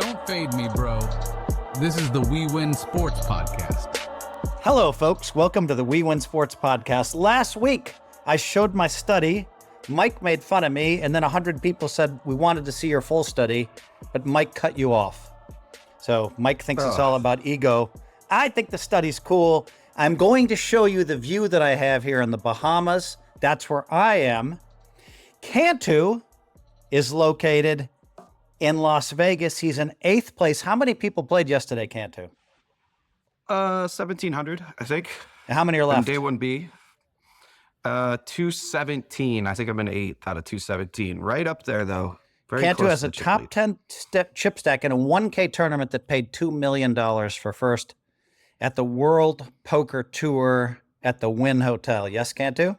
Don't fade me, bro. This is the WeWin Sports Podcast. Hello, folks. Welcome to the WeWin Sports Podcast. Last week, I showed my study. Mike made fun of me, and then 100 people said, we wanted to see your full study, but Mike cut you off. So Mike thinks it's all about ego. I think the study's cool. I'm going to show you the view that I have here in the Bahamas. That's where I am. Cantu is located in Las Vegas. He's in 8th place. How many people played yesterday, Cantu? 1,700, I think. And how many are left? On day 1B. 217. I think I'm in 8th out of 217. Right up there, though. Very Cantu close has to a the chip top lead. 10 chip stack in a 1K tournament that paid $2 million for first at the World Poker Tour at the Wynn Hotel. Yes, Cantu?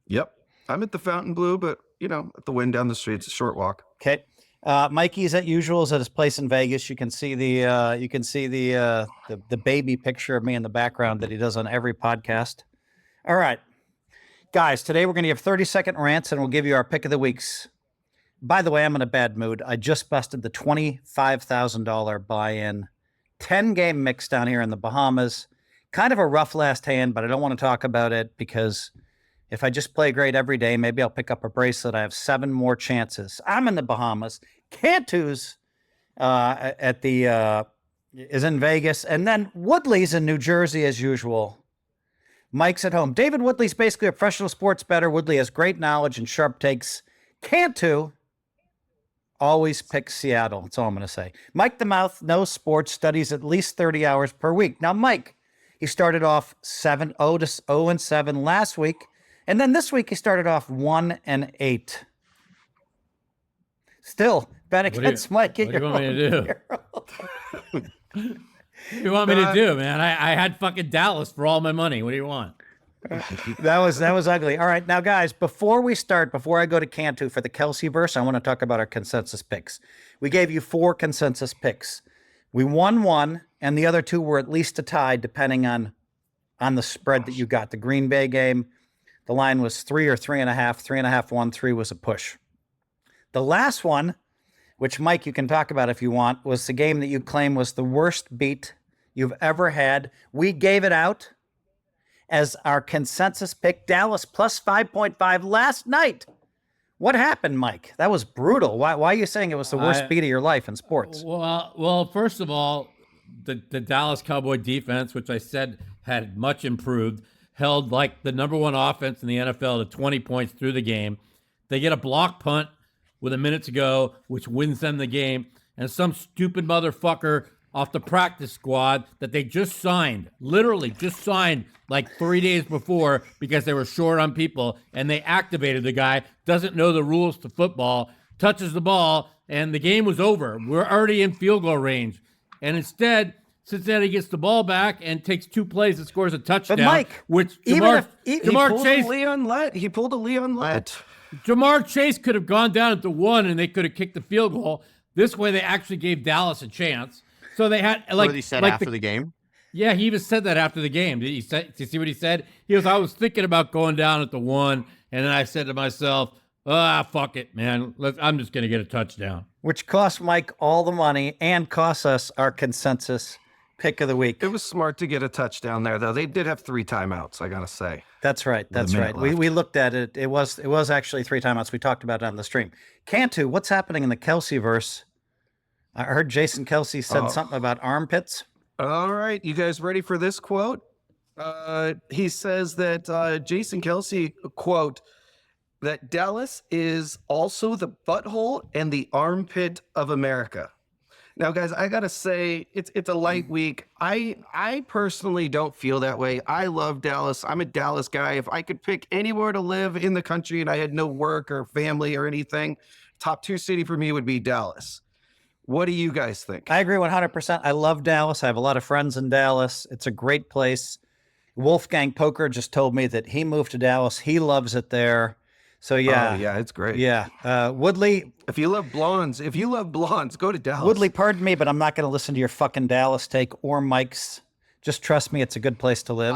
Yep. I'm at the Fontainebleau, but, at the Wynn down the street. It's a short walk. Okay. Mikey's at usual is at his place in Vegas. You can see the baby picture of me in the background that he does on every podcast. All right, guys. Today we're going to give 30-second rants, and we'll give you our pick of the weeks. By the way, I'm in a bad mood. I just busted the $25,000 buy-in 10-game mix down here in the Bahamas. Kind of a rough last hand, but I don't want to talk about it because if I just play great every day, maybe I'll pick up a bracelet. I have 7 more chances. I'm in the Bahamas. Cantu's is in Vegas. And then Woodley's in New Jersey as usual. Mike's at home. David Woodley's basically a professional sports bettor. Woodley has great knowledge and sharp takes. Cantu always picks Seattle. That's all I'm going to say. Mike the Mouth knows sports, studies at least 30 hours per week. Now, Mike, he started off 0-7 last week. And then this week he started off 1-8. Still, bet against Mike. What do you want me to do? What do you want me to do, man? I had fucking Dallas for all my money. What do you want? That was ugly. All right, now guys, before I go to Cantu for the Kelce verse, I want to talk about our consensus picks. We gave you 4 consensus picks. We won 1, and the other 2 were at least a tie, depending on the spread that you got. The Green Bay game, the line was 3 or 3.5. 3.5 won, 3 was a push. The last one, which Mike, you can talk about if you want, was the game that you claim was the worst beat you've ever had. We gave it out as our consensus pick, Dallas plus 5.5 last night. What happened, Mike? That was brutal. Why are you saying it was the worst beat of your life in sports? Well, first of all, the Dallas Cowboy defense, which I said had much improved, held like the number 1 offense in the NFL to 20 points through the game. They get a block punt with a minute to go, which wins them the game. And some stupid motherfucker off the practice squad that they just signed, literally just signed like 3 days before because they were short on people, and they activated the guy, doesn't know the rules to football, touches the ball, and the game was over. We're already in field goal range. And instead, Cincinnati gets the ball back and takes 2 plays and scores a touchdown. But Mike, which Jamar Chase, He pulled a Leon Lett. Jamar Chase could have gone down at the 1 and they could have kicked the field goal. This way, they actually gave Dallas a chance. So they had What he said after the game. Yeah, he even said that after the game. Did you see what he said? He goes, I was thinking about going down at the 1, and then I said to myself, fuck it, man. I'm just going to get a touchdown. Which cost Mike all the money and cost us our consensus pick of the week. It was smart to get a touchdown there, though. They did have 3 timeouts, I got to say. That's right. That's right. We looked at it. It was actually 3 timeouts. We talked about it on the stream. Cantu, what's happening in the Kelce verse? I heard Jason Kelce said something about armpits. All right, you guys ready for this quote? He says that Jason Kelce, quote, that Dallas is also the butthole and the armpit of America. Now, guys, I got to say, it's a light week. I personally don't feel that way. I love Dallas. I'm a Dallas guy. If I could pick anywhere to live in the country and I had no work or family or anything, top 2 city for me would be Dallas. What do you guys think? I agree 100%. I love Dallas. I have a lot of friends in Dallas. It's a great place. Wolfgang Poker just told me that he moved to Dallas. He loves it there. So yeah. Oh, yeah, it's great. Yeah. Woodley. If you love blondes, go to Dallas. Woodley, pardon me, but I'm not going to listen to your fucking Dallas take or Mike's. Just trust me, it's a good place to live.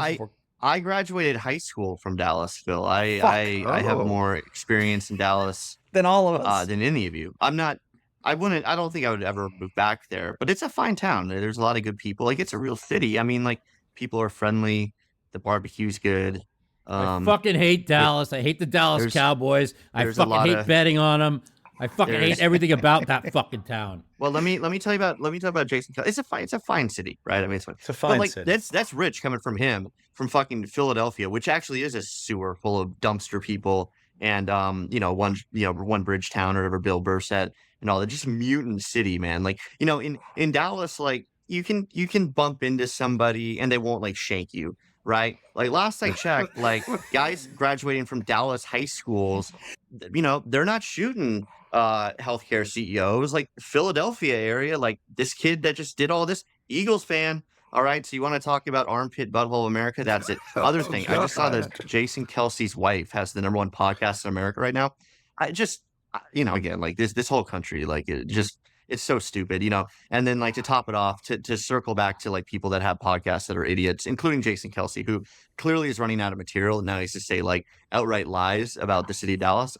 I graduated high school from Dallas, Phil. I have more experience in Dallas than all of us. Than any of you. I'm not I don't think I would ever move back there, but it's a fine town. There's a lot of good people. Like, it's a real city. I mean, like, people are friendly. The barbecue's good. I fucking hate Dallas. I hate the Dallas Cowboys. I fucking hate betting on them. I fucking hate everything about that fucking town. Well, let me tell you about Jason Kelce. It's a fine city, right? I mean, it's fine. City. That's rich coming from him, from fucking Philadelphia, which actually is a sewer full of dumpster people and one bridge town or whatever Bill Burr said and all that. Just mutant city, man. Like, in Dallas, like you can bump into somebody and they won't like shank you. Right? Like last I checked, like guys graduating from Dallas high schools, they're not shooting healthcare CEOs. Like Philadelphia area, like this kid that just did all this, Eagles fan. All right, so you want to talk about armpit butthole America? That's it. Other thing, I just saw that Jason Kelce's wife has the #1 podcast in America right now. I just, again, like this whole country, like it's so stupid, and then like to top it off, to circle back to like people that have podcasts that are idiots, including Jason Kelce, who clearly is running out of material. And now he's to say like outright lies about the city of Dallas.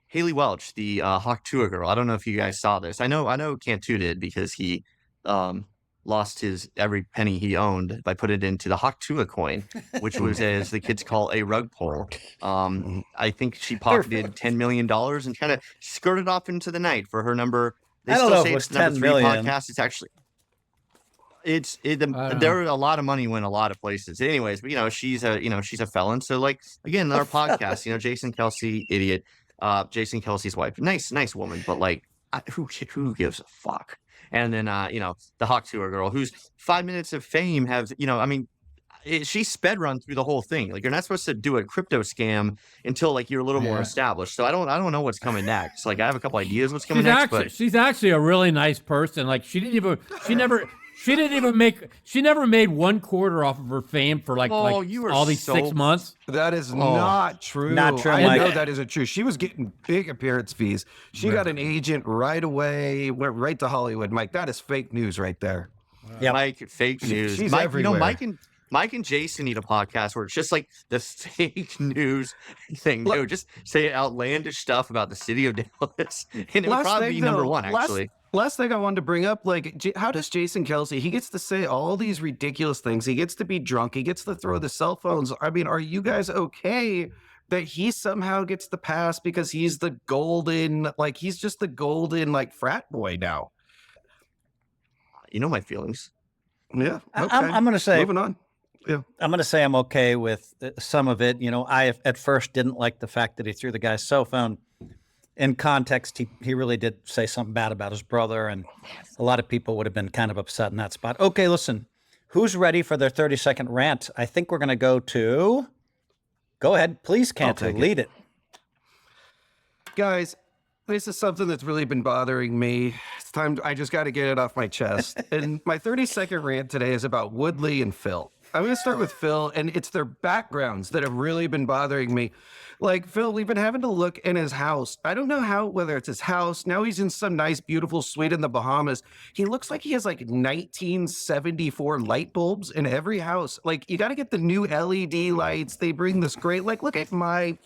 Haley Welch, the Hawk Tua girl. I don't know if you guys saw this. I know Cantu did because he lost his every penny he owned by putting it into the Hawk Tua coin, which was, as the kids call, a rug pull. I think she pocketed $10 million and kind of skirted off into the night for her number. They I don't still know say if it was it's the number 3 $10 million. podcast. It's actually, there a lot of money went a lot of places. Anyways, but she's a felon. So like again, our podcast, Jason Kelce, idiot. Jason Kelce's wife, nice woman, but like who gives a fuck? And then the Hawk Tour girl, whose 5 minutes of fame have she sped run through the whole thing. Like you're not supposed to do a crypto scam until like you're a little more established. So I don't know what's coming next. Like I have a couple ideas what's coming next. But she's actually a really nice person. Like she never made 1 quarter off of her fame for all these 6 months. That is not true. Not true, I Mike. know that isn't true. She was getting big appearance fees. She got an agent right away, went right to Hollywood. Mike, that is fake news right there. Yeah, Mike, fake news. She's Mike, everywhere. Mike and Jason need a podcast where it's just like the fake news thing. Dude, just say outlandish stuff about the city of Dallas, and it would probably be #1 actually. Last thing I wanted to bring up, like, how does Jason Kelce, he gets to say all these ridiculous things. He gets to be drunk. He gets to throw the cell phones. I mean, are you guys okay that he somehow gets the pass because he's the golden, like, he's just the golden, like, frat boy now? You know my feelings. Yeah. Okay. I'm going to say, moving on. Yeah. I'm going to say I'm okay with some of it. I at first didn't like the fact that he threw the guy's cell phone. In context, he really did say something bad about his brother, and a lot of people would have been kind of upset in that spot. Okay, listen, who's ready for their 30-second rant? I think we're going to go to... Go ahead, please, Cantu, lead it. Guys, this is something that's really been bothering me. It's time, I just got to get it off my chest. And my 30-second rant today is about Woodley and Phil. I'm going to start with Phil, and it's their backgrounds that have really been bothering me. Like, Phil, we've been having to look in his house. I don't know whether it's his house. Now he's in some nice, beautiful suite in the Bahamas. He looks like he has like 1974 light bulbs in every house. Like, you got to get the new LED lights. They bring this great, like, look at I'm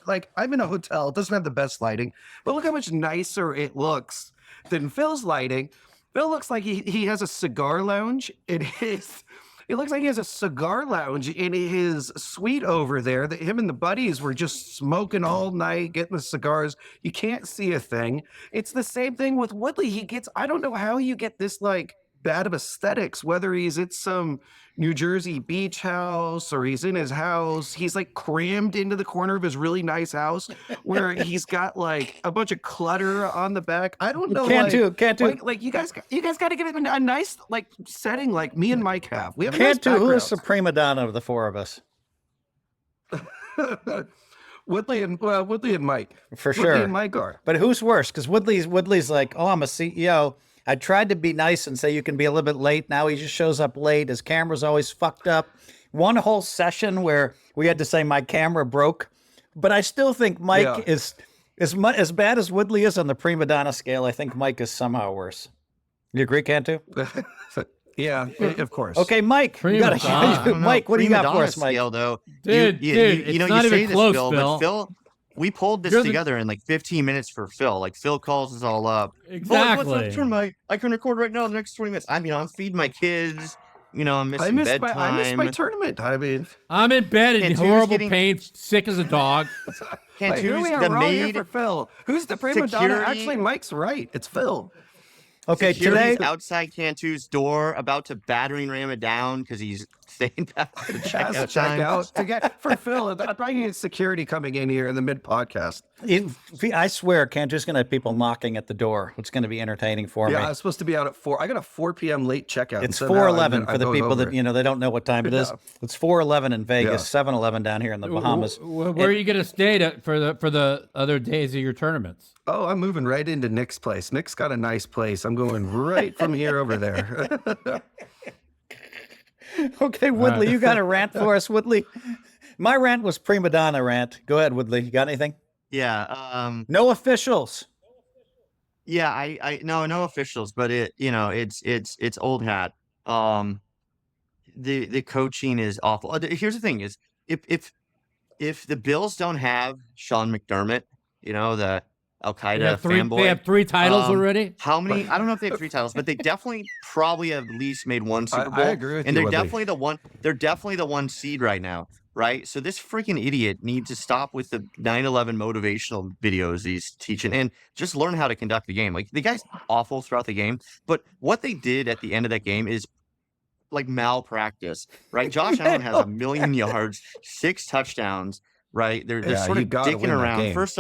in a hotel. It doesn't have the best lighting, but look how much nicer it looks than Phil's lighting. Phil looks like he has a cigar lounge in his... It looks like he has a cigar lounge in his suite over there that him and the buddies were just smoking all night, getting the cigars. You can't see a thing. It's the same thing with Woodley. I don't know how you get this like bad of aesthetics, whether he's at some New Jersey beach house or he's in his house. He's like crammed into the corner of his really nice house where he's got like a bunch of clutter on the back. I don't know. Can't do. Like you guys got to give him a nice like setting like me and Mike have. We have Can't do. Who is the the prima donna of the four of us? Woodley and Mike. For Woodley sure. and Mike are. But who's worse? Because Woodley's like, oh, I'm a CEO. I tried to be nice and say you can be a little bit late. Now he just shows up late. His camera's always fucked up. One whole session where we had to say my camera broke. But I still think Mike is as bad as Woodley is on the prima donna scale. I think Mike is somehow worse. You agree, Cantu? Yeah, of course. Okay, Mike. Mike, what do you got for us, Mike? Scale, though, Dude, it's not even close, Phil. But We pulled this You're the- together in like 15 minutes for Phil. Like Phil calls us all up. Exactly. I can record right now in the next 20 minutes. I'm feeding my kids. I'm missing bedtime. I missed my tournament. I mean, I'm in bed in Cantu's horrible getting- pain, sick as a dog. Cantu's here we are, the we're all here maid. for Phil. Who's the prima donna? security- Actually, Mike's right. It's Phil. Okay, Security's today outside Cantu's door, about to battering ram it down because he's staying down for the checkout Check time. out to get for Phil. I probably need security coming in here in the mid podcast. I swear, Cantu's going to have people knocking at the door. It's going to be entertaining for Yeah, me. I was supposed to be out at 4. I got a 4 p.m. late checkout. It's so now 4:11 I for the go people over that it. they don't know what time it is. Yeah. It's 4:11 in Vegas, Yeah. 7:11 down here in the Bahamas. Where are you going to stay for the other days of your tournaments? Oh, I'm moving right into Nick's place. Nick's got a nice place. I'm going right from here over there. Okay, Woodley, you got a rant for us, Woodley? My rant was prima donna rant. Go ahead, Woodley. You got anything? Yeah. No officials. Yeah. No officials, but it's old hat. The coaching is awful. Here's the thing: is if the Bills don't have Sean McDermott, the Al Qaeda fanboy. They have 3 titles already. How many? I don't know if they have 3 titles, but they definitely probably have at least made one Super Bowl. I agree with and you, they're Woodley. definitely the one. They're definitely the 1 seed right now, right? So this freaking idiot needs to stop with the 9/11 motivational videos he's teaching and just learn how to conduct the game. Like the guy's awful throughout the game, but what they did at the end of that game is like malpractice, right? Josh Allen has 1 million yards, 6 touchdowns, right? They're Yeah, sort you of gotta dicking win that around. game. First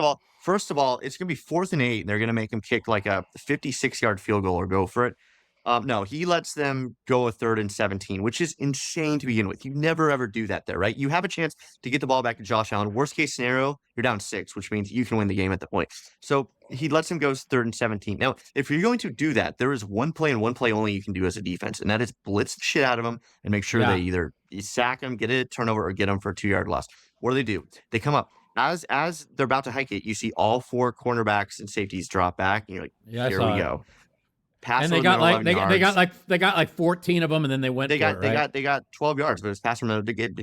of all, it's gonna be 4th and 8, and they're gonna make him kick like a 56-yard field goal or go for it. No, he lets them go a 3rd and 17, which is insane to begin with. You never ever do that there, right? You have a chance to get the ball back to Josh Allen. Worst case scenario, you're down 6, which means you can win the game at the point. So he lets him go 3rd and 17. Now, if you're going to do that, there is one play and one play only you can do as a defense, and that is blitz the shit out of them and make sure Yeah. they either sack him, get a turnover, or get him for a 2-yard loss. What do? They come up. As they're about to hike it, you see all 4 cornerbacks and safeties drop back, and you're like, Yeah, I here saw we it. go. Pass And they over got middle, like 11 they yards. got like 14 of them, and then they went. They for it, right? got 12 yards, but it's pass from to get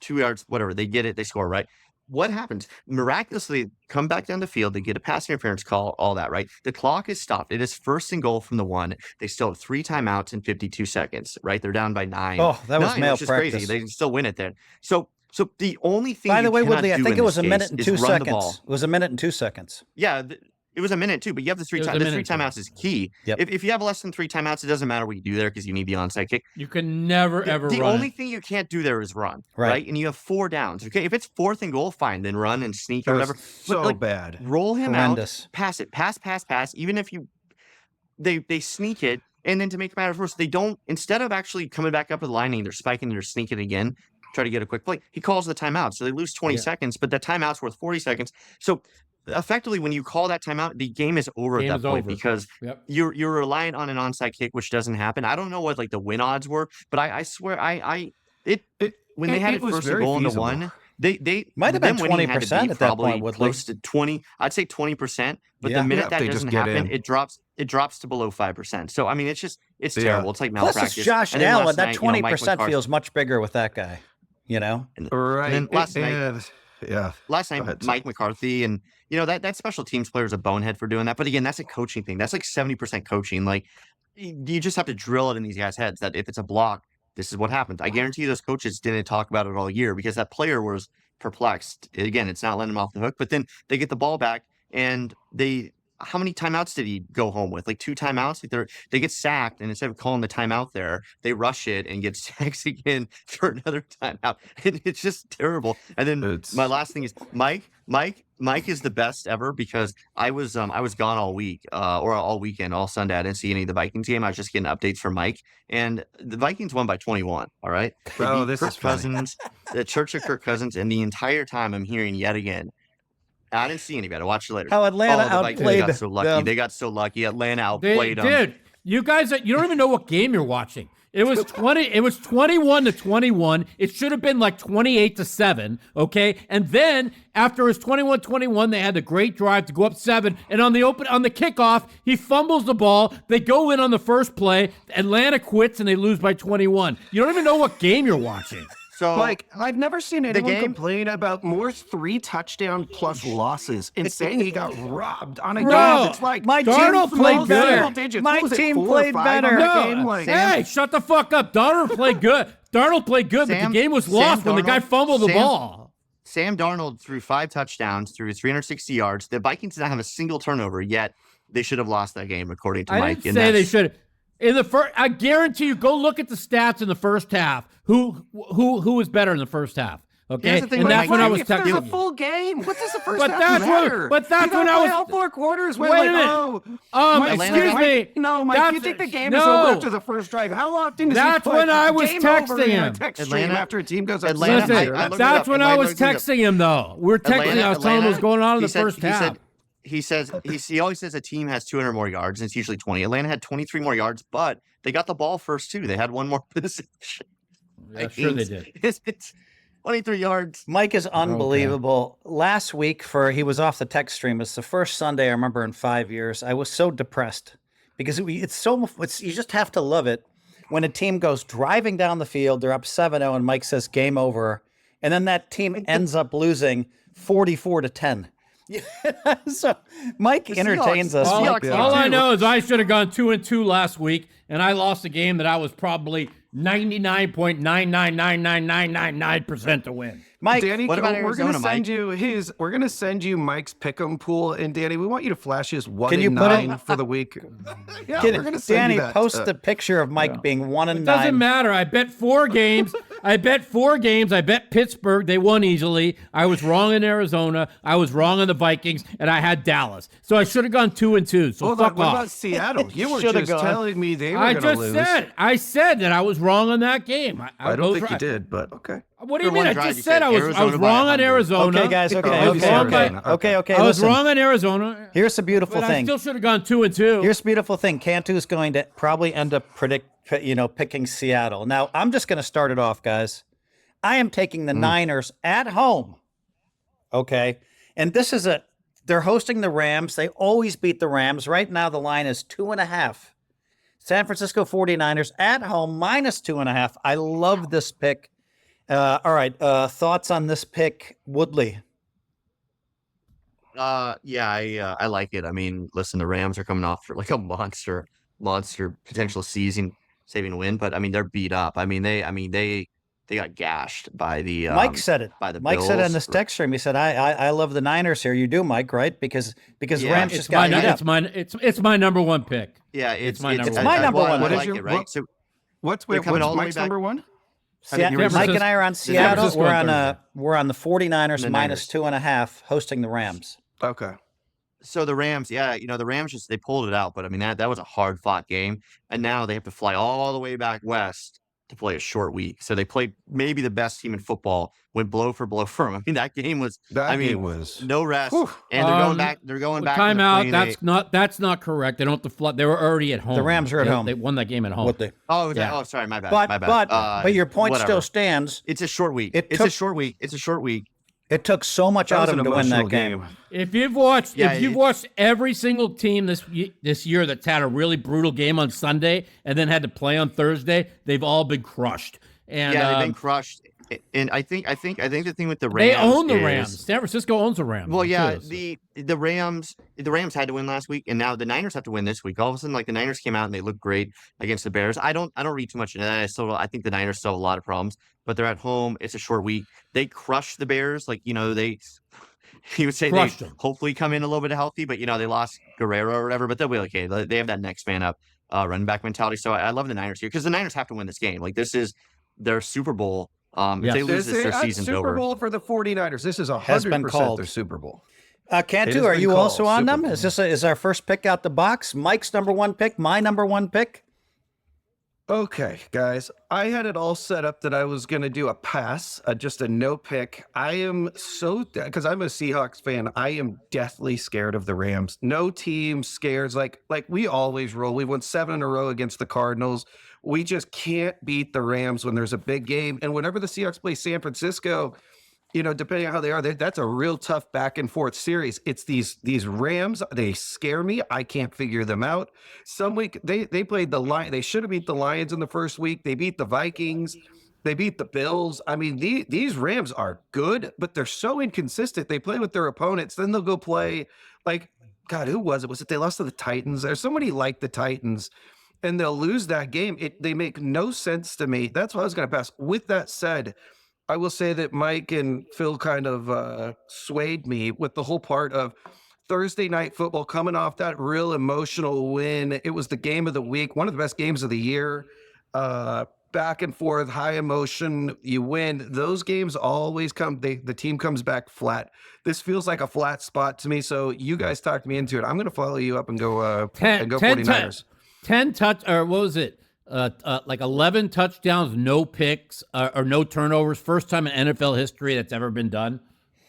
2 yards, whatever. They get it, they score, right? What happens? Miraculously, come back down the field, they get a pass interference call, all that, right? The clock is stopped. It is 1st and goal from the 1. They still have 3 timeouts in 52 seconds, right? They're down by 9. Oh, that was 9, which is crazy. malpractice. They can still win it then. So the only thing By the you way, cannot Woodley, I do think in it was this a minute case and is 2 run the ball. seconds. It was a minute and 2 seconds. Yeah, it was a minute too, but you have the 3 It was a timeouts. The 3 minute too. timeouts is key. Yep. If you have less than 3 timeouts, it doesn't matter what you do there because you need the onside kick. You can never ever The run. only it. thing you can't do there is run, Right. right? And you have 4 downs. Okay, if it's 4th and goal, fine, then run and sneak or That was whatever. so But, bad. roll him Horrendous. out, pass it, pass. Even if they sneak it, and then to make matters worse, they don't. Instead of actually coming back up with the line and they're spiking, they're sneaking again, try to get a quick play. He calls the timeout, so they lose 20 Yeah. seconds, but the timeout's worth 40 seconds. So effectively, when you call that timeout, the game is over Game at is that point over. because Yep. you're reliant on an onside kick, which doesn't happen. I don't know what like the win odds were, but I swear when they had it was 1st and very goal into feasible. 1, they Might have them been winning had to 20% be at that probably point, Woodley. close to 20. I'd say 20%, but Yeah. the minute Yeah, that they just doesn't get happen, in. it drops to below 5%. So I mean, it's Yeah. terrible. It's like Plus, malpractice. it's Josh And then Allen. last That night, 20% Mike McCarthy- feels much bigger with that guy. Right. then last night- and, yeah. Last Go night, ahead, Mike McCarthy, and that special teams player is a bonehead for doing that. But again, that's a coaching thing. That's like 70% coaching. Like you just have to drill it in these guys' heads that if it's a block, this is what happens. I guarantee you those coaches didn't talk about it all year because that player was perplexed. Again, it's not letting them off the hook. But then they get the ball back, and how many timeouts did he go home with? Like 2 timeouts? Like they get sacked, and instead of calling the timeout there, they rush it and get sacked again for another timeout. And it's just terrible. And then my last thing is Mike is the best ever because I was gone all week or all weekend, all Sunday. I didn't see any of the Vikings game. I was just getting updates from Mike, and the Vikings won by 21. All right. They Oh, beat this Kirk is funny. Cousins, the Church of Kirk Cousins, and the entire time I'm hearing yet again. I didn't see anybody. Watch it later. How Atlanta the Vikings outplayed got so lucky. them. They got so lucky. Atlanta outplayed them. Dude, you guys, you don't even know what game you're watching. It was 21-21. It should have been like 28-7, okay? And then after it was 21-21, they had the great drive to go up 7, and on the kickoff, he fumbles the ball. They go in on the first play. Atlanta quits and they lose by 21. You don't even know what game you're watching. So Like, I've never seen anyone game- complain about Moore's 3 touchdown plus losses and saying he got robbed on a Bro, game that's like my Darnold team played played better. single digits. My What was it, team 4 or played 5 better. on that No, game? Like, hey, shut the fuck up. Darnold played good. Darnold played good, but Sam- the game was Sam lost when the guy Darnold- fumbled the Sam- ball. Sam Darnold threw 5 touchdowns, threw 360 yards. The Vikings did not have a single turnover yet. They should have lost that game, according to I Mike. didn't say they should. In the first, I guarantee you, go look at the stats in the first half. Who was better in the first half? Okay, Here's the thing and with that's Mike when I Mike, was if there's a texting you. full game, what does the first But half that's when- matter? but that's You gotta when I play was- all 4 quarters. We're Wait a like, minute. Mike, Excuse me. No, Mike, That's- you think the game is no. over after the first drive? How often does That's he put when I was game over texting in a him. text Atlanta- stream after a team goes up Atlanta- Listen, I looked it that's up. when I I was looked it up. texting him, though. We're texting. I was telling him what was going on in the first half. He always says a team has 200 more yards, and it's usually 20. Atlanta had 23 more yards, but they got the ball first too. They had one more possession. Yeah, sure they did. It's 23 yards. Mike is unbelievable. Last week, he was off the text stream. It's the first Sunday I remember in 5 years. I was so depressed because you just have to love it when a team goes driving down the field. They're up 7-0, and Mike says game over, and then that team ends up losing 44-10. So Mike entertains us. All- Mike, Seahawks- All I know is I should have gone 2-2 last week, and I lost a game that I was probably 99.9999999% to win. Mike, Danny, What about we're gonna Arizona, Mike? we're gonna send you Mike's pick'em pool, and Danny, we want you to flash his 1 Can you and put it- 9 for the week. Yeah, Get we're it. gonna send Danny, you that. post the picture of Mike being 1 and It 9. doesn't matter. I bet 4 games. I bet Pittsburgh. They won easily. I was wrong in Arizona. I was wrong in the Vikings, and I had Dallas. So I should have gone 2-2. So Hold on, fuck what off. about Seattle? You were Should've just gone. telling me they were I gonna just lose. said that I was wrong on that game. I don't those think were- you did, but okay. What do you For mean? one I drive, just you said said I was Arizona by wrong on 100. Arizona. Okay, guys. Okay, Oh, okay, you okay, said okay, Arizona. okay, okay. I was Listen, wrong on Arizona. here's the beautiful But I thing. still should have gone 2-2. Here's the beautiful thing. Cantu's going to probably end up picking Seattle. Now, I'm just going to start it off, guys. I am taking the Niners at home. Okay. And they're hosting the Rams. They always beat the Rams. Right now, the line is 2.5. San Francisco 49ers at home, -2.5. I love this pick. All right. Thoughts on this pick, Woodley? Yeah, I like it. I mean, listen, the Rams are coming off for like a monster potential season-saving win, but I mean, they're beat up. I mean, they got gashed by the Mike said it. by the Mike said it in Bills. this text stream. He said, "I love the Niners here." You do, Mike, right? Because Yeah, Rams It's just got my, beat up. it's my number 1 pick. Yeah, it's my number I- one. My I- number well, one. I What is like your- it, right? what- So What's They're coming all the way Mike's back. number 1? Mike and I are on Seattle. Francisco We're on on we're on the 49ers The Niners. -2.5 hosting the Rams. Okay. So the Rams, yeah, the Rams they pulled it out, but I mean that was a hard fought game, and now they have to fly all the way back west to play a short week. So they played maybe the best team in football, went blow for blow for them. I mean that game was Game was no rest, Whew. and they're going back. They're going back. to the Timeout. plane. That's not correct. They don't have to fly. They were already at home. The Rams are at home. They won that game at home. What they? Oh, Yeah. oh, sorry, my bad. But my bad. but your point whatever. still stands. It's a short week. It It's took- a short week. It's a short week. It took so much That out was of an him to win emotional that game. If you've watched, Yeah, if you've it- watched every single team this year that's had a really brutal game on Sunday and then had to play on Thursday, they've all been crushed. And Yeah, they've been crushed. And I think the thing with the Rams they own the is- Rams. San Francisco owns the Rams. Well, yeah, too, so. the Rams had to win last week, and now the Niners have to win this week. All of a sudden, like the Niners came out and they looked great against the Bears. I don't read too much into that. I think the Niners still have a lot of problems, but they're at home. It's a short week. They crushed the Bears. Like he would say Crushed they them. hopefully come in a little bit healthy, but they lost Guerrero or whatever. But they'll be okay. They have that next man up running back mentality. So I love the Niners here because the Niners have to win this game. Like this is their Super Bowl. If Yes. they lose this, their season's Super over. Bowl for the 49ers. This is Has been 100% called. their Super Bowl. It Cantu, has are been you called also on Super them? Bowl. Is our first pick out the box? Mike's number 1 pick, my number 1 pick. Okay, guys, I had it all set up that I was going to do a pass, just a no pick. I am because I'm a Seahawks fan, I am deathly scared of the Rams. No team scares like we always roll. We won 7 in a row against the Cardinals. We just can't beat the Rams when there's a big game. And whenever the Seahawks play San Francisco, depending on how they are, that's a real tough back and forth series. It's these Rams. They scare me. I can't figure them out. Some week they played the Lions. They should have beat the Lions in the first week. They beat the Vikings. They beat the Bills. I mean, these Rams are good, but they're so inconsistent. They play with their opponents, then they'll go play like, God, who was it? Was it they lost to the Titans? There's somebody like the Titans, and they'll lose that game. They make no sense to me. That's why I was going to pass. With that said, I will say that Mike and Phil kind of swayed me with the whole part of Thursday night football coming off that real emotional win. It was the game of the week, one of the best games of the year. Back and forth, high emotion, you win. Those games always come, the team comes back flat. This feels like a flat spot to me. So you guys talked me into it. I'm going to follow you up and go 49ers. 10 touch, or what was it? Like 11 touchdowns, no picks, or no turnovers. First time in NFL history that's ever been done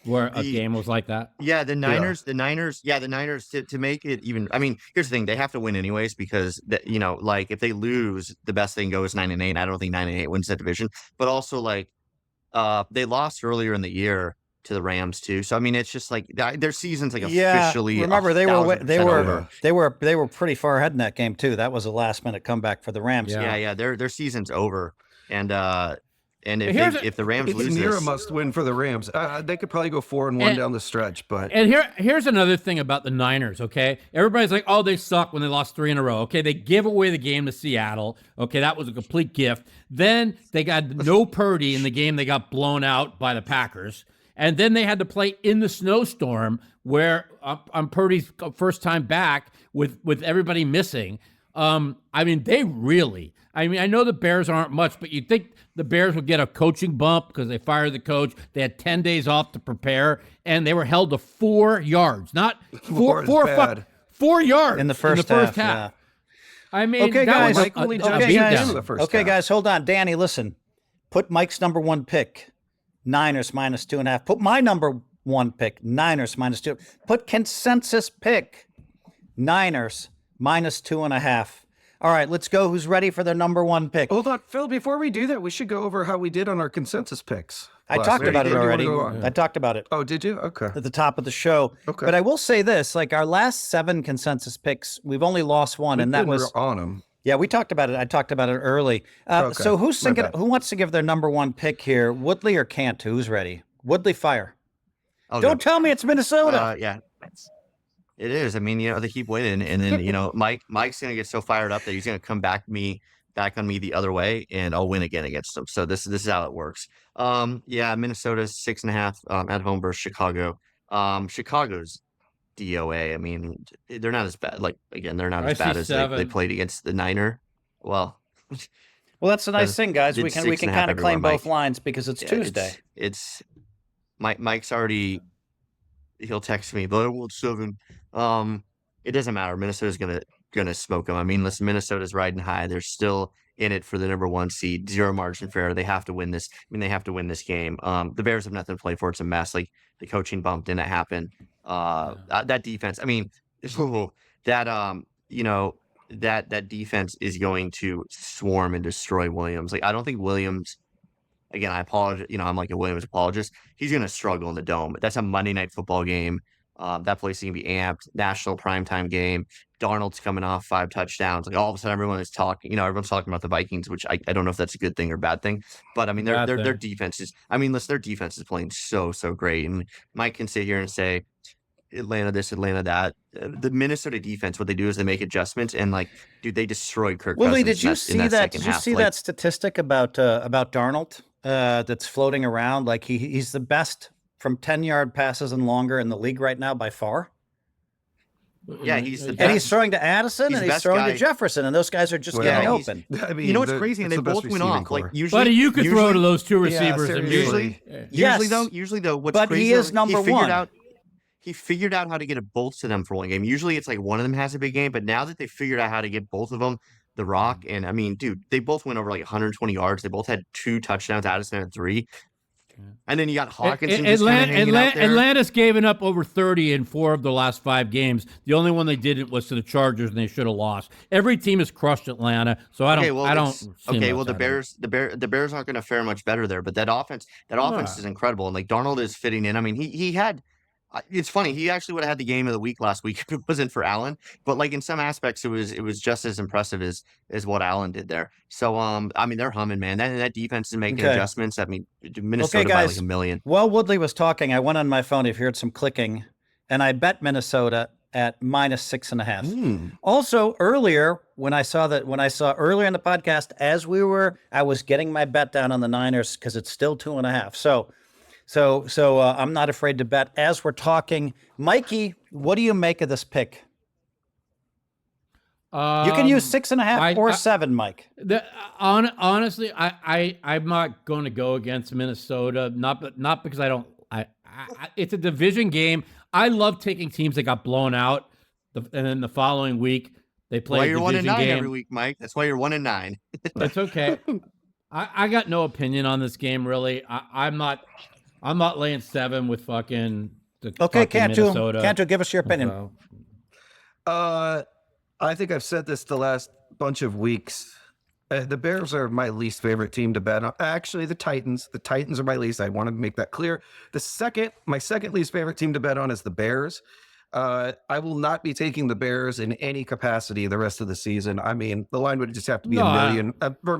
where a game was like that. Yeah, the Niners to make it even. I mean, here's the thing: they have to win anyways because like if they lose, the best thing goes 9-8. I don't think 9-8 wins that division. But also, like, they lost earlier in the year to the Rams too. So I mean, it's just like their season's like officially. Remember, they were pretty far ahead in that game too. That was a last minute comeback for the Rams. Yeah. Their season's over, and if the Rams lose, it's near a must-win for the Rams. They could probably go 4-1 down the stretch. But here's another thing about the Niners. Okay, everybody's like, oh, they suck when they lost 3 in a row. Okay, they give away the game to Seattle. Okay, that was a complete gift. Then they got no Purdy in the game. They got blown out by the Packers, and then they had to play in the snowstorm where on Purdy's first time back with everybody missing. I mean, I know the Bears aren't much, but you'd think the Bears would get a coaching bump because they fired the coach. They had 10 days off to prepare, and they were held to 4 yards. Not 4 yards in the first half. Yeah. I mean, okay, guys. Okay, guys, hold on. Danny, listen. Put Mike's number 1 pick, Niners minus 2.5. Put my number 1 pick, Niners minus 2. Put consensus pick, Niners minus 2.5. All right, let's go. Who's ready for their number 1 pick? Hold on, Phil. Before we do that, we should go over how we did on our consensus picks. I talked about it already. I talked about it. Oh, did you? Okay. At the top of the show. Okay. But I will say this: like our last 7 consensus picks, we've only lost 1, and that was on them. Yeah, we talked about it. I talked about it early. Okay. So who's thinking? Who wants to give their number 1 pick here? Woodley or Cantu? Who's ready? Woodley, fire. Don't tell me it's Minnesota. Yeah. It is. I mean, they keep winning, and then Mike's gonna get so fired up that he's gonna come back on me the other way, and I'll win again against him. So this is how it works. Minnesota's 6.5 at home versus Chicago. Chicago's DOA. I mean, they're not as bad. Like again, they're not as bad as they played against the Niner. Well, that's the nice thing, guys. We can kind of claim both lines because it's Tuesday. It's Mike's already. He'll text me, but it's 7. It doesn't matter. Minnesota's gonna smoke them. I mean, listen, Minnesota's riding high. They're still in it for the number 1 seed. 0 margin for error. They have to win this. I mean, they have to win this game. The Bears have nothing to play for. It's a mess. Like the coaching bump didn't happen. That defense. I mean, that defense is going to swarm and destroy Williams. Like I don't think Williams. Again, I apologize. I'm like a Williams apologist. He's going to struggle in the Dome. That's a Monday Night Football game. That place is going to be amped. National primetime game. Darnold's coming off 5 touchdowns. Like all of a sudden, everyone's talking about the Vikings, which I don't know if that's a good thing or bad thing. But I mean, their defense is. I mean, their defense is playing so great. And Mike can sit here and say Atlanta this, Atlanta that. The Minnesota defense, what they do is they make adjustments and they destroyed Kirk Cousins. Willie, did you see that? Did you see that statistic about Darnold? That's floating around like he's the best from 10-yard passes and longer in the league right now by far. Yeah, he's the best. And he's throwing to Addison and he's throwing to Jefferson, and those guys are just getting open. I mean, what's crazy? And they both went off. Like usually, buddy, you could throw to those 2 receivers. Usually though, what's crazy? He is number 1. He figured out how to get it both to them for one game. Usually it's like one of them has a big game, but now that they figured out how to get both of them, The Rock, and I mean, dude, they both went over like 120 yards. They both had 2 touchdowns. Addison had 3. And then you got Hawkinson. Atlanta's given up over 30 in 4 of the last 5 games. The only one they didn't was to the Chargers, and they should have lost. Every team has crushed Atlanta, so I don't. The Bears aren't going to fare much better there. But that offense is incredible, and like Darnold is fitting in. I mean, he had It's funny. He actually would have had the game of the week last week if it wasn't for Allen. But like in some aspects, it was just as impressive as what Allen did there. So I mean, they're humming, man. That defense is making adjustments. I mean, Minnesota by like a million. While Woodley was talking, I went on my phone. If you heard some clicking, and I bet Minnesota at -6.5. Also, earlier when I saw earlier in the podcast, I was getting my bet down on the Niners because it's still 2.5. So I'm not afraid to bet as we're talking. Mikey, what do you make of this pick? You can use 6.5 or 7, Mike. Honestly, I'm not going to go against Minnesota. Not because I don't. It's a division game. I love taking teams that got blown out, and then the following week they play. Why a you're division 1-9 game every week, Mike? That's why you're 1-9. That's okay. I got no opinion on this game really. I'm not laying 7 with fucking. Cantu, give us your opinion. I think I've said this the last bunch of weeks. The Bears are my least favorite team to bet on. Actually, the Titans. The Titans are my least. I want to make that clear. My second least favorite team to bet on is the Bears. I will not be taking the Bears in any capacity the rest of the season. I mean, the line would just have to be $1 million for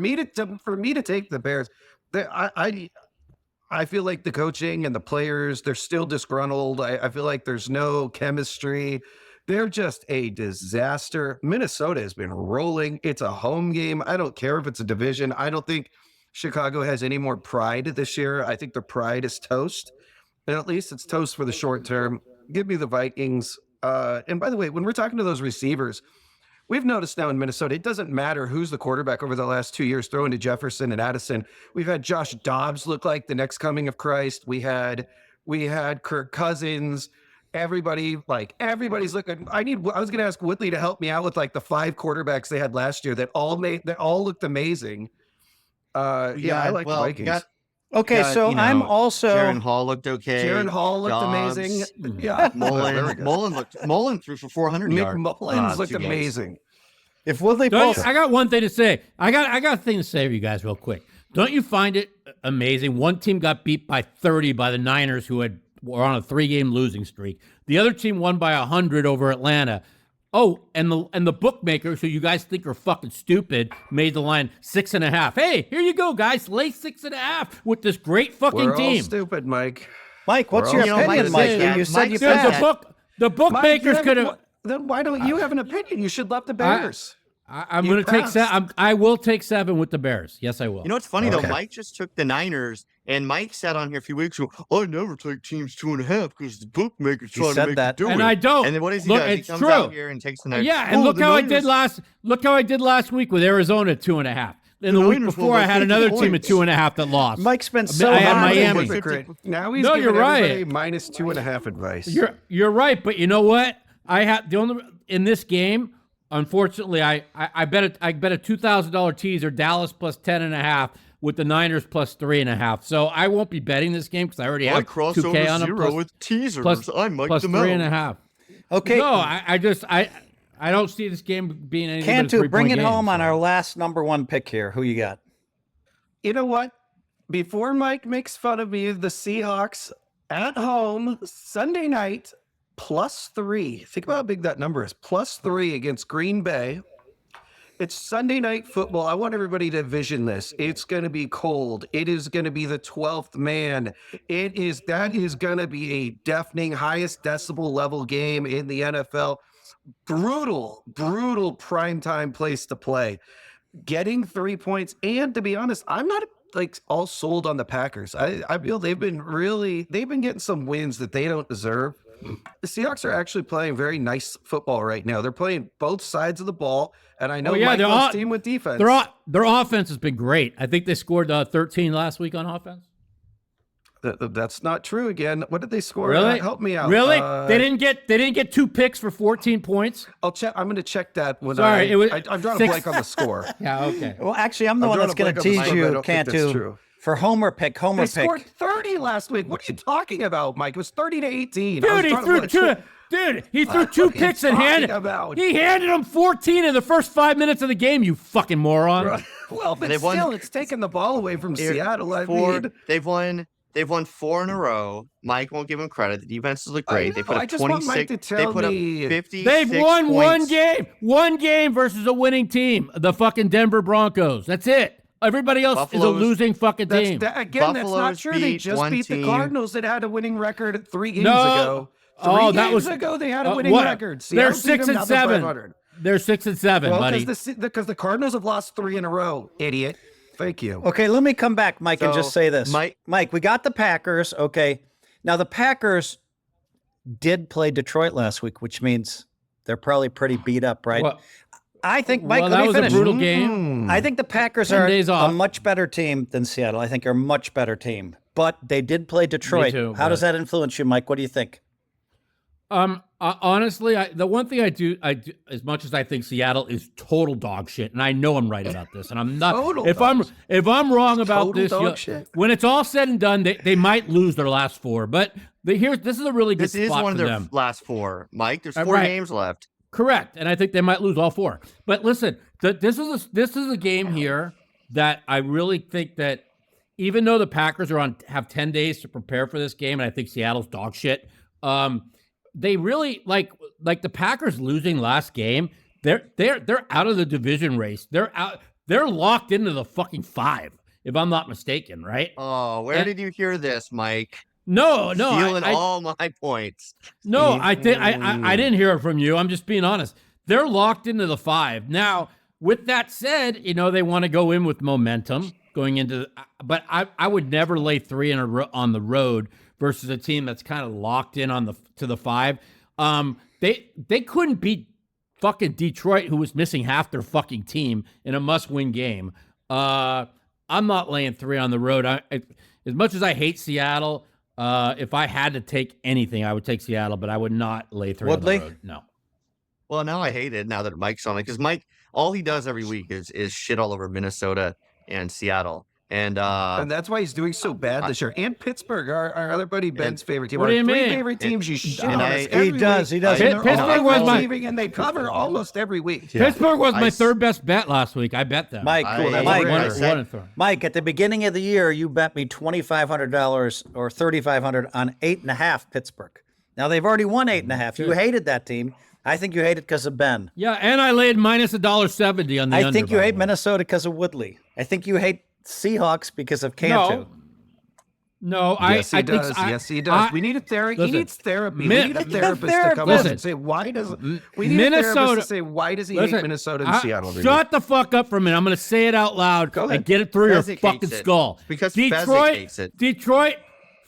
me to take the Bears. I feel like the coaching and the players, they're still disgruntled. I feel like there's no chemistry. They're just a disaster. Minnesota has been rolling. It's a home game. I don't care if it's a division. I don't think Chicago has any more pride this year. I think their pride is toast. And at least it's toast for the short term. Give me the Vikings. And by the way, when we're talking to those receivers, we've noticed now in Minnesota, it doesn't matter who's the quarterback over the last 2 years, throwing to Jefferson and Addison. We've had Josh Dobbs look like the next coming of Christ. We had Kirk Cousins. Everybody's looking. I was going to ask Woodley to help me out with like the 5 quarterbacks they had last year that all looked amazing. I like the Vikings. I'm also. Jaron Hall looked okay. Jaron Hall looked amazing. Yeah, Mullen threw for 400 yards. Mullins looked amazing. If Woodley, I got one thing to say. I got a thing to say for you guys real quick. Don't you find it amazing? One team got beat by 30 by the Niners, who were on a 3-game losing streak. The other team won by 100 over Atlanta. Oh, and the bookmakers, who you guys think are fucking stupid, made the line 6.5. Hey, here you go, guys. Lay 6.5 with this great fucking team. We're all stupid, Mike. Mike, what's your opinion, Mike? You said you bet. The bookmakers could have. Then why don't you have an opinion? You should love the Bears. I'm going to take 7. I will take 7 with the Bears. Yes, I will. You know what's funny though? Mike just took the Niners, and Mike said on here a few weeks ago, "I never take teams 2.5 because the bookmakers try to make me do it." And I don't. And then what does he do? He comes out here and takes the Niners. Yeah, and look how I did last week with Arizona at 2.5. And the week before, I had another team at 2.5 that lost. Mike spent so I had hard. Miami. Now he's giving everybody -2.5 advice. You're right, but you know what? In this game. Unfortunately, I bet a $2,000 teaser, Dallas plus 10.5 with the Niners plus 3.5. So I won't be betting this game because I already have $2K on them. Plus, with teasers. I might plus 3.5. Okay. No, I don't see this game being anything. Cantu, bring it home on our last number 1 pick here. Who you got? You know what? Before Mike makes fun of me, the Seahawks at home Sunday night. +3. Think about how big that number is. +3 against Green Bay. It's Sunday night football. I want everybody to vision this. It's going to be cold. It is going to be the 12th man. That is going to be a deafening, highest decibel level game in the NFL. Brutal primetime place to play. Getting 3 points. And to be honest, I'm not all sold on the Packers. I feel they've been getting some wins that they don't deserve. The Seahawks are actually playing very nice football right now. They're playing both sides of the ball, and I know Michael's team with defense. Their offense has been great. I think they scored 13 last week on offense. That's not true again. What did they score? Really? Help me out. Really? They didn't get 2 picks for 14 points. I'll check. I'm going to check that. I'm drawing a blank on the score. Yeah. Okay. Well, actually, I'm the one that's going to tease you, Cantu. For Homer pick. They scored 30 last week. What are you talking about, Mike? It was 30-18. He threw 2 picks and handed them 14 in the first 5 minutes of the game, you fucking moron. Well, but it's taken the ball away from Seattle. They've won They've won 4 in a row. Mike won't give them credit. The defenses look I great. They know, put I up just want Mike 26. to They tell put up me 56 They've won points. one game versus a winning team, the fucking Denver Broncos. That's it. Everybody else is a Buffalo's- losing fucking team. That's not Buffalo's true. They beat just one beat the team. Cardinals that had a winning record 3 games No. ago. Oh, that games was ago they had a winning what? record. They're Seattle beat 6 them, and now they're 7. 500. They're 6 and 7, Well, buddy. because the Cardinals have lost 3 in a row. Idiot. Thank you. Okay, let me come back, Mike, and So, just say this. Mike, we got the Packers. Okay. Now, the Packers did play Detroit last week, which means they're probably pretty beat up, right? Well, I think, Mike, well, let that me was finish. a brutal game. I think the Packers 10 are days a off. much better team than Seattle. I think they're a much better team. But they did play Detroit. too, How does but- that influence you, Mike? What do you think? Honestly, the one thing I do, as much as I think Seattle is total dog shit, and I know I'm right about this, and I'm not. Total if dog I'm wrong about Total this, dog shit. when it's all said and done, they might lose their last 4. But this is a really good this is spot one of for their them. last 4. Mike, there's 4 Right. games left. Correct, and I think they might lose all 4. But listen, this is a game here that I really think that even though the Packers have 10 days to prepare for this game, and I think Seattle's dog shit, they really like the Packers losing last game. They're out of the division race. They're out. They're locked into the fucking 5, if I'm not mistaken, right? Oh, where did you hear this, Mike? No, Stealing all my points. No, I didn't hear it from you. I'm just being honest. They're locked into the 5. Now, with that said, they want to go in with momentum going into but I would never lay 3 on the road versus a team that's kind of locked in to the 5. They couldn't beat fucking Detroit, who was missing half their fucking team in a must-win game. I'm not laying 3 on the road. As much as I hate Seattle, if I had to take anything, I would take Seattle, but I would not lay 3 Woodley? on the road. No. Well, now I hate it now that Mike's on it because Mike, all he does every week is shit all over Minnesota and Seattle. And that's why he's doing so bad this year. And Pittsburgh, our other buddy Ben's favorite team. What do Our you 3 mean? favorite teteams you shit on and us I- every He does. week. He does. And they're Pittsburgh all was my- receiving, and they cover almost every week. Yeah. Pittsburgh was my I- third best bet last week. I bet them. Mike, I- Mike, I said- Mike, at the beginning of the year, you bet me $2,500 or $3,500 on 8.5 Pittsburgh. Now they've already won 8.5. You hated that team. I think you hate it because of Ben. Yeah, and I laid minus $1.70 on the I under, think you by the hate way. Minnesota because of Woodley. I think you hate Seahawks because of Cantu. No, Yes, he I think does. I- Yes, he does. I- We need a therapy. He listen, needs therapy. Min- We need a therapist to come Listen. on and say why does we need a Minnesota- therapist to say why does he hate Listen, Minnesota and Seattle? every week? Shut the fuck up for a minute. I'm going to say it out loud Go ahead. and get it through your Fezzik fucking hates it. skull. Because Fezzik Detroit, hates it. Detroit,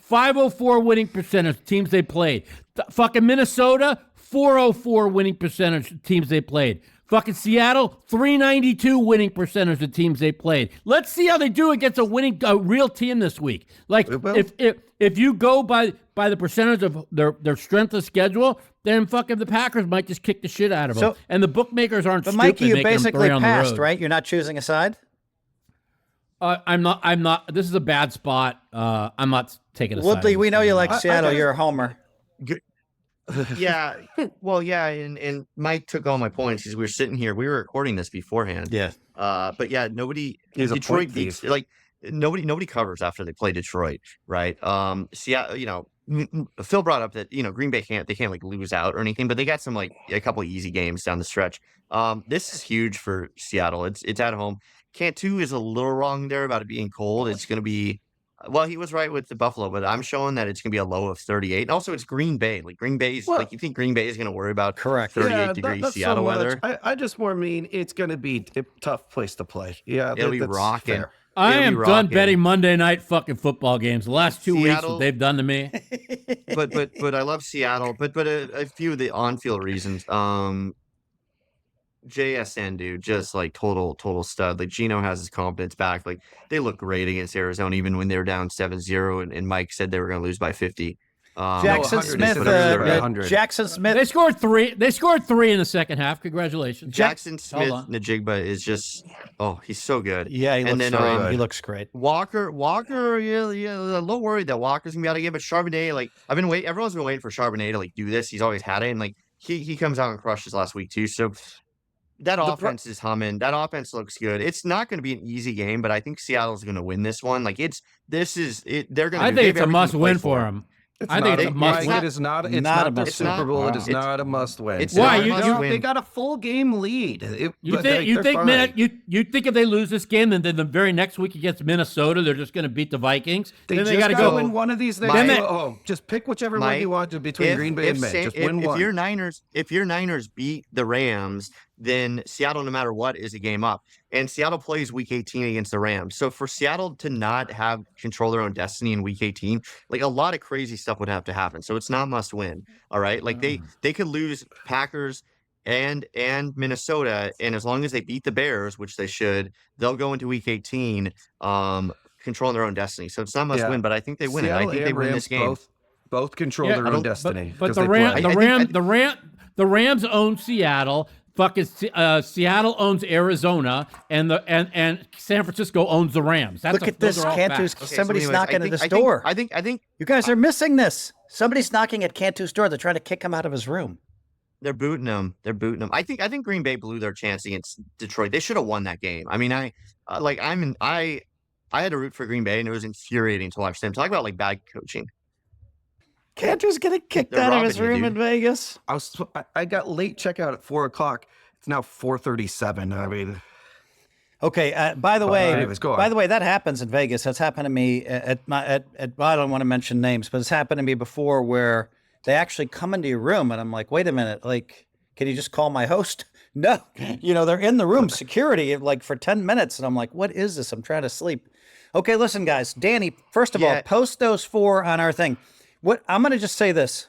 504 winning percentage teams they played. Fucking Minnesota, 404 winning percentage teams they played. Fucking Seattle, 392 winning percentage of teams they played. Let's see how they do against a real team this week. Like We will. if you go by the percentage of their strength of schedule, then fucking the Packers might just kick the shit out of them. So- And the bookmakers aren't But stupid Mikey, you making them basically 3 on the passed, road. right? You're not choosing a side? I'm not. This is a bad spot. I'm not taking a side. Woodley, we know you like I Seattle. gotta- You're a homer. yeah, well, yeah, and Mike took all my points because we were sitting here. We were recording this beforehand. Yeah. But yeah, nobody. He's a Detroit point beats thief. like nobody covers after they play Detroit, right? Seattle, Phil brought up that Green Bay can't like lose out or anything, but they got some like a couple easy games down the stretch. This is huge for Seattle. It's at home. Cantu is a little wrong there about it being cold. It's going to be. Well, he was right with the Buffalo, but I'm showing that it's going to be a low of 38. And also, it's Green Bay. Like Green Bay's, Well- like you think Green Bay is going to worry about Correct. 38 degree not so Seattle much. weather? I just more mean it's going to be a tough place to play. Yeah, It'll be that's rocking. fair. I It'll am be done rocking. betting Monday night fucking football games. The last 2 weeks, Seattle- what they've done to me. but I love Seattle. But a few of the on-field reasons. JSN, dude, just like total stud. Like Gino has his confidence back. Like they look great against Arizona, even when they were down 7-0, and Mike said they were going to lose by 50. Jackson 100 Smith. is better than 100. Jackson Smith. They scored 3. They scored 3 in the second half. Congratulations. Jackson Hold Smith on. Najigba is just he's so good. Yeah, he And looks then, great. He looks great. Walker, yeah, a little worried that Walker's gonna be able to get, but Charbonnet, like everyone's been waiting for Charbonnet to like do this. He's always had it, and like he comes out and crushes last week too. So that offense is humming. That offense looks good. It's not going to be an easy game, but I think Seattle's going to win this one. Like they're going to. I think it's a must win for them. It's I think it's a must win. It is not. It's Not a not the must Super win. Bowl. It is It's- not a must win. it's Why? not a You- must you- win. They got a full game lead. You think fine. you think if they lose this game, then the very next week against Minnesota, they're just going to beat the Vikings? They then just they got to gotta go win one of these. They Mike- go home. Just pick whichever one you want to between Green Bay and May. Just win one. If your Niners beat the Rams, then Seattle, no matter what, is a game up. And Seattle plays Week 18 against the Rams. So for Seattle to not have control their own destiny in Week 18, like a lot of crazy stuff would have to happen. So it's not must win. All right, like they could lose Packers and Minnesota, and as long as they beat the Bears, which they should, they'll go into Week 18 controlling their own destiny. So it's not must win, but I think they win it. I think they win this game. Both control Yeah, their own destiny. But 'cause the they play. the Rams own Seattle. Fucking Seattle owns Arizona, and San Francisco owns the Rams. Look at this, Cantu's. Okay, so Somebody's anyways, knocking I at think- his door. I think You guys are missing this. Somebody's knocking at Cantu's door. They're trying to kick him out of his room. they're booting them. They're booting them. I think Green Bay blew their chance against Detroit. They should have won that game. I mean, I had to root for Green Bay, and it was infuriating to watch them. Talk about like bad coaching. Cantu's getting kicked They're out of his robbing you, room dude. in Vegas. I got late checkout at 4:00. It's now 4:37. I mean, Okay. By the way, anyways, go on. that happens in Vegas. That's happened to me at well, I don't want to mention names, but it's happened to me before where they actually come into your room, and I'm like, wait a minute, like, can you just call my host? No, they're in the room, security, like for 10 minutes, and I'm like, what is this? I'm trying to sleep. Okay, listen, guys. Danny, first of all, post those 4 on our thing. What I'm going to just say this.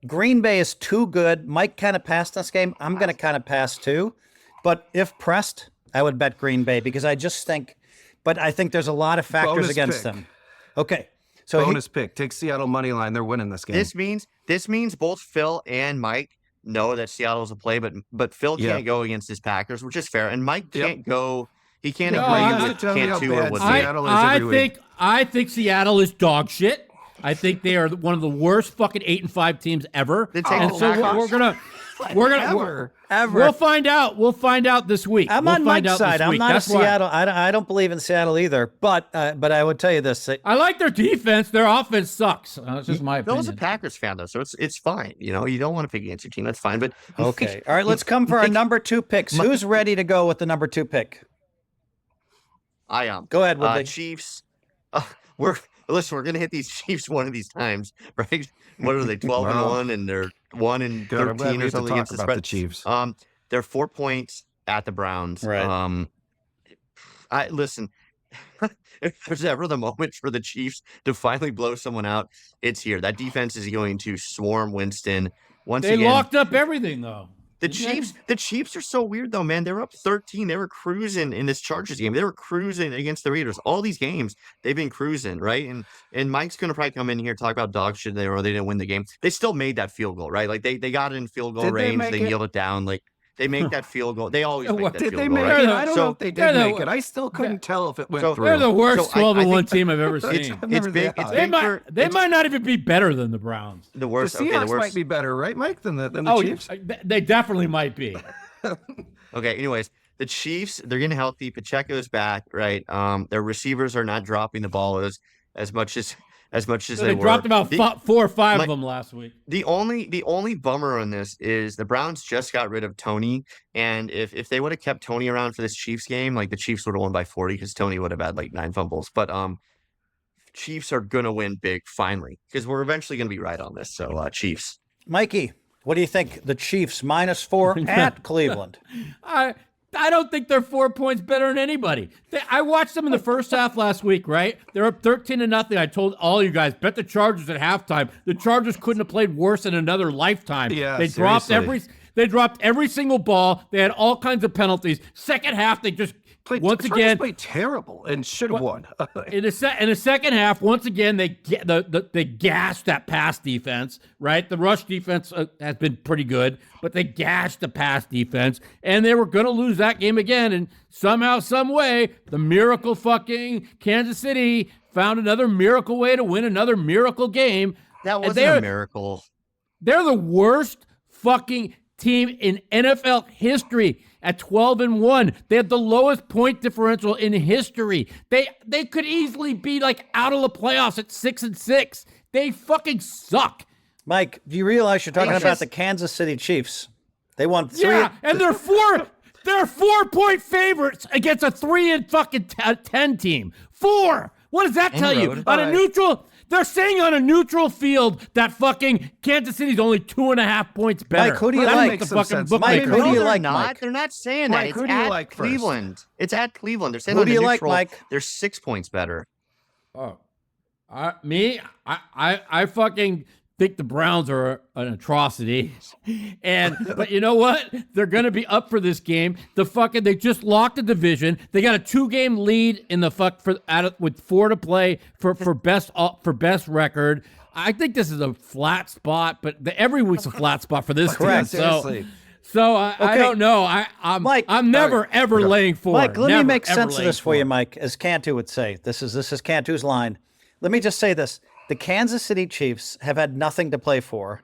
Green Bay is too good. Mike kind of passed this game. I'm going to kind of pass too. But if pressed, I would bet Green Bay because I just think, but I think there's a lot of factors Bonus against pick. them. Okay. So bonus pick. Take Seattle money line. They're winning this game. This means both Phil and Mike know that Seattle's a play, but Phil can't go against his Packers, which is fair, and Mike can't go. He can't No, agree you with tell me how Cantu or bad with Seattle is every week. I think Seattle is dog shit. I think they are one of the worst fucking 8-5 teams ever. Then take And the so Packers. we're gonna ever. We'll find out. We'll find out this week. I'm we'll on find Mike's out side. this I'm week. not That's a why- Seattle. I don't believe in Seattle either. But I would tell you this. I like their defense. Their offense sucks. That's just my opinion. Phil's a Packers fan though, so it's fine. You don't want to pick against your team. That's fine. But Okay. All right. Let's come for our number 2 picks. Who's ready to go with the number 2 pick? I am. Go ahead, Woodley. Chiefs. We're gonna hit these Chiefs one of these times, right? What are they? 12-1, and they're 1-13 Good, I'm glad we or have to something talk against the about spread. the Chiefs. They're 4 points at the Browns. Right. I listen. If there's ever the moment for the Chiefs to finally blow someone out, it's here. That defense is going to swarm Winston once They again. locked up everything though. The Chiefs are so weird though, man. They're up 13. They were cruising in this Chargers game. They were cruising against the Raiders. All these games, they've been cruising, right? And Mike's gonna probably come in here and talk about dog shit they didn't win the game. They still made that field goal, right? Like they got it in field goal Did they range. make They it? kneeled it down. Like they make that field goal. They always make that Did field they goal, make right? it? I don't know if they they're did the- make it. I still couldn't tell if it went so- through. They're the worst So I 12-1 think team I've ever it's seen. it's big. It's They big for they might not even be better than the Browns. the The worst. Okay, the Seahawks worst. might be better, right, Mike, than the Oh, Chiefs? they definitely might be. Okay, anyways, the Chiefs, they're getting healthy. Pacheco's back, right? Their receivers are not dropping the ball as much as They were. dropped about 4 or 5 My- of them last week. The only bummer on this is the Browns just got rid of Tony, and if they would have kept Tony around for this Chiefs game, like the Chiefs would have won by 40 because Tony would have had like 9 fumbles. But Chiefs are gonna win big finally because we're eventually gonna be right on this. So Chiefs. Mikey, what do you think? The Chiefs -4 at Cleveland. I don't think they're 4 points better than anybody. I watched them in the first half last week, right? They're up 13-0. I told all you guys, bet the Chargers at halftime. The Chargers couldn't have played worse in another lifetime. Yeah, they dropped seriously. They dropped every single ball. They had all kinds of penalties. Second half, they just once Chargers again played terrible and should have won. in the second half, once again, they gashed that pass defense, right? The rush defense has been pretty good, but they gashed the pass defense, and they were going to lose that game again. And somehow, some way, the miracle fucking Kansas City found another miracle way to win another miracle game. That And wasn't a miracle. They're the worst fucking team in NFL history. at 12-1. They had the lowest point differential in history. They could easily be like out of the playoffs at 6-6. They fucking suck. Mike, do you realize you're talking about the Kansas City Chiefs? They won 3. Yeah, and they're 4-point favorites against a 3-10 team. 4. What does that tell you? On a neutral, they're saying on a neutral field that fucking Kansas City's only 2.5 points better. Mike, who do you like? Mike, who do you like, not. Mike? They're not saying Mike, that. who It's do you at like first? Cleveland. It's at Cleveland. They're saying Who on do the you like, neutral, Mike? they're 6 points better. Oh, I fucking think the Browns are an atrocity, but you know what? They're gonna be up for this game. They just locked the division. They got a 2-game lead in the with 4 to play for best record. I think this is a flat spot, but every week's a flat spot for this team. So I don't know. I'm never ever laying 4. Mike, let me make ever sense of this for you, Mike. As Cantu would say, this is Cantu's line. Let me just say this. The Kansas City Chiefs have had nothing to play for,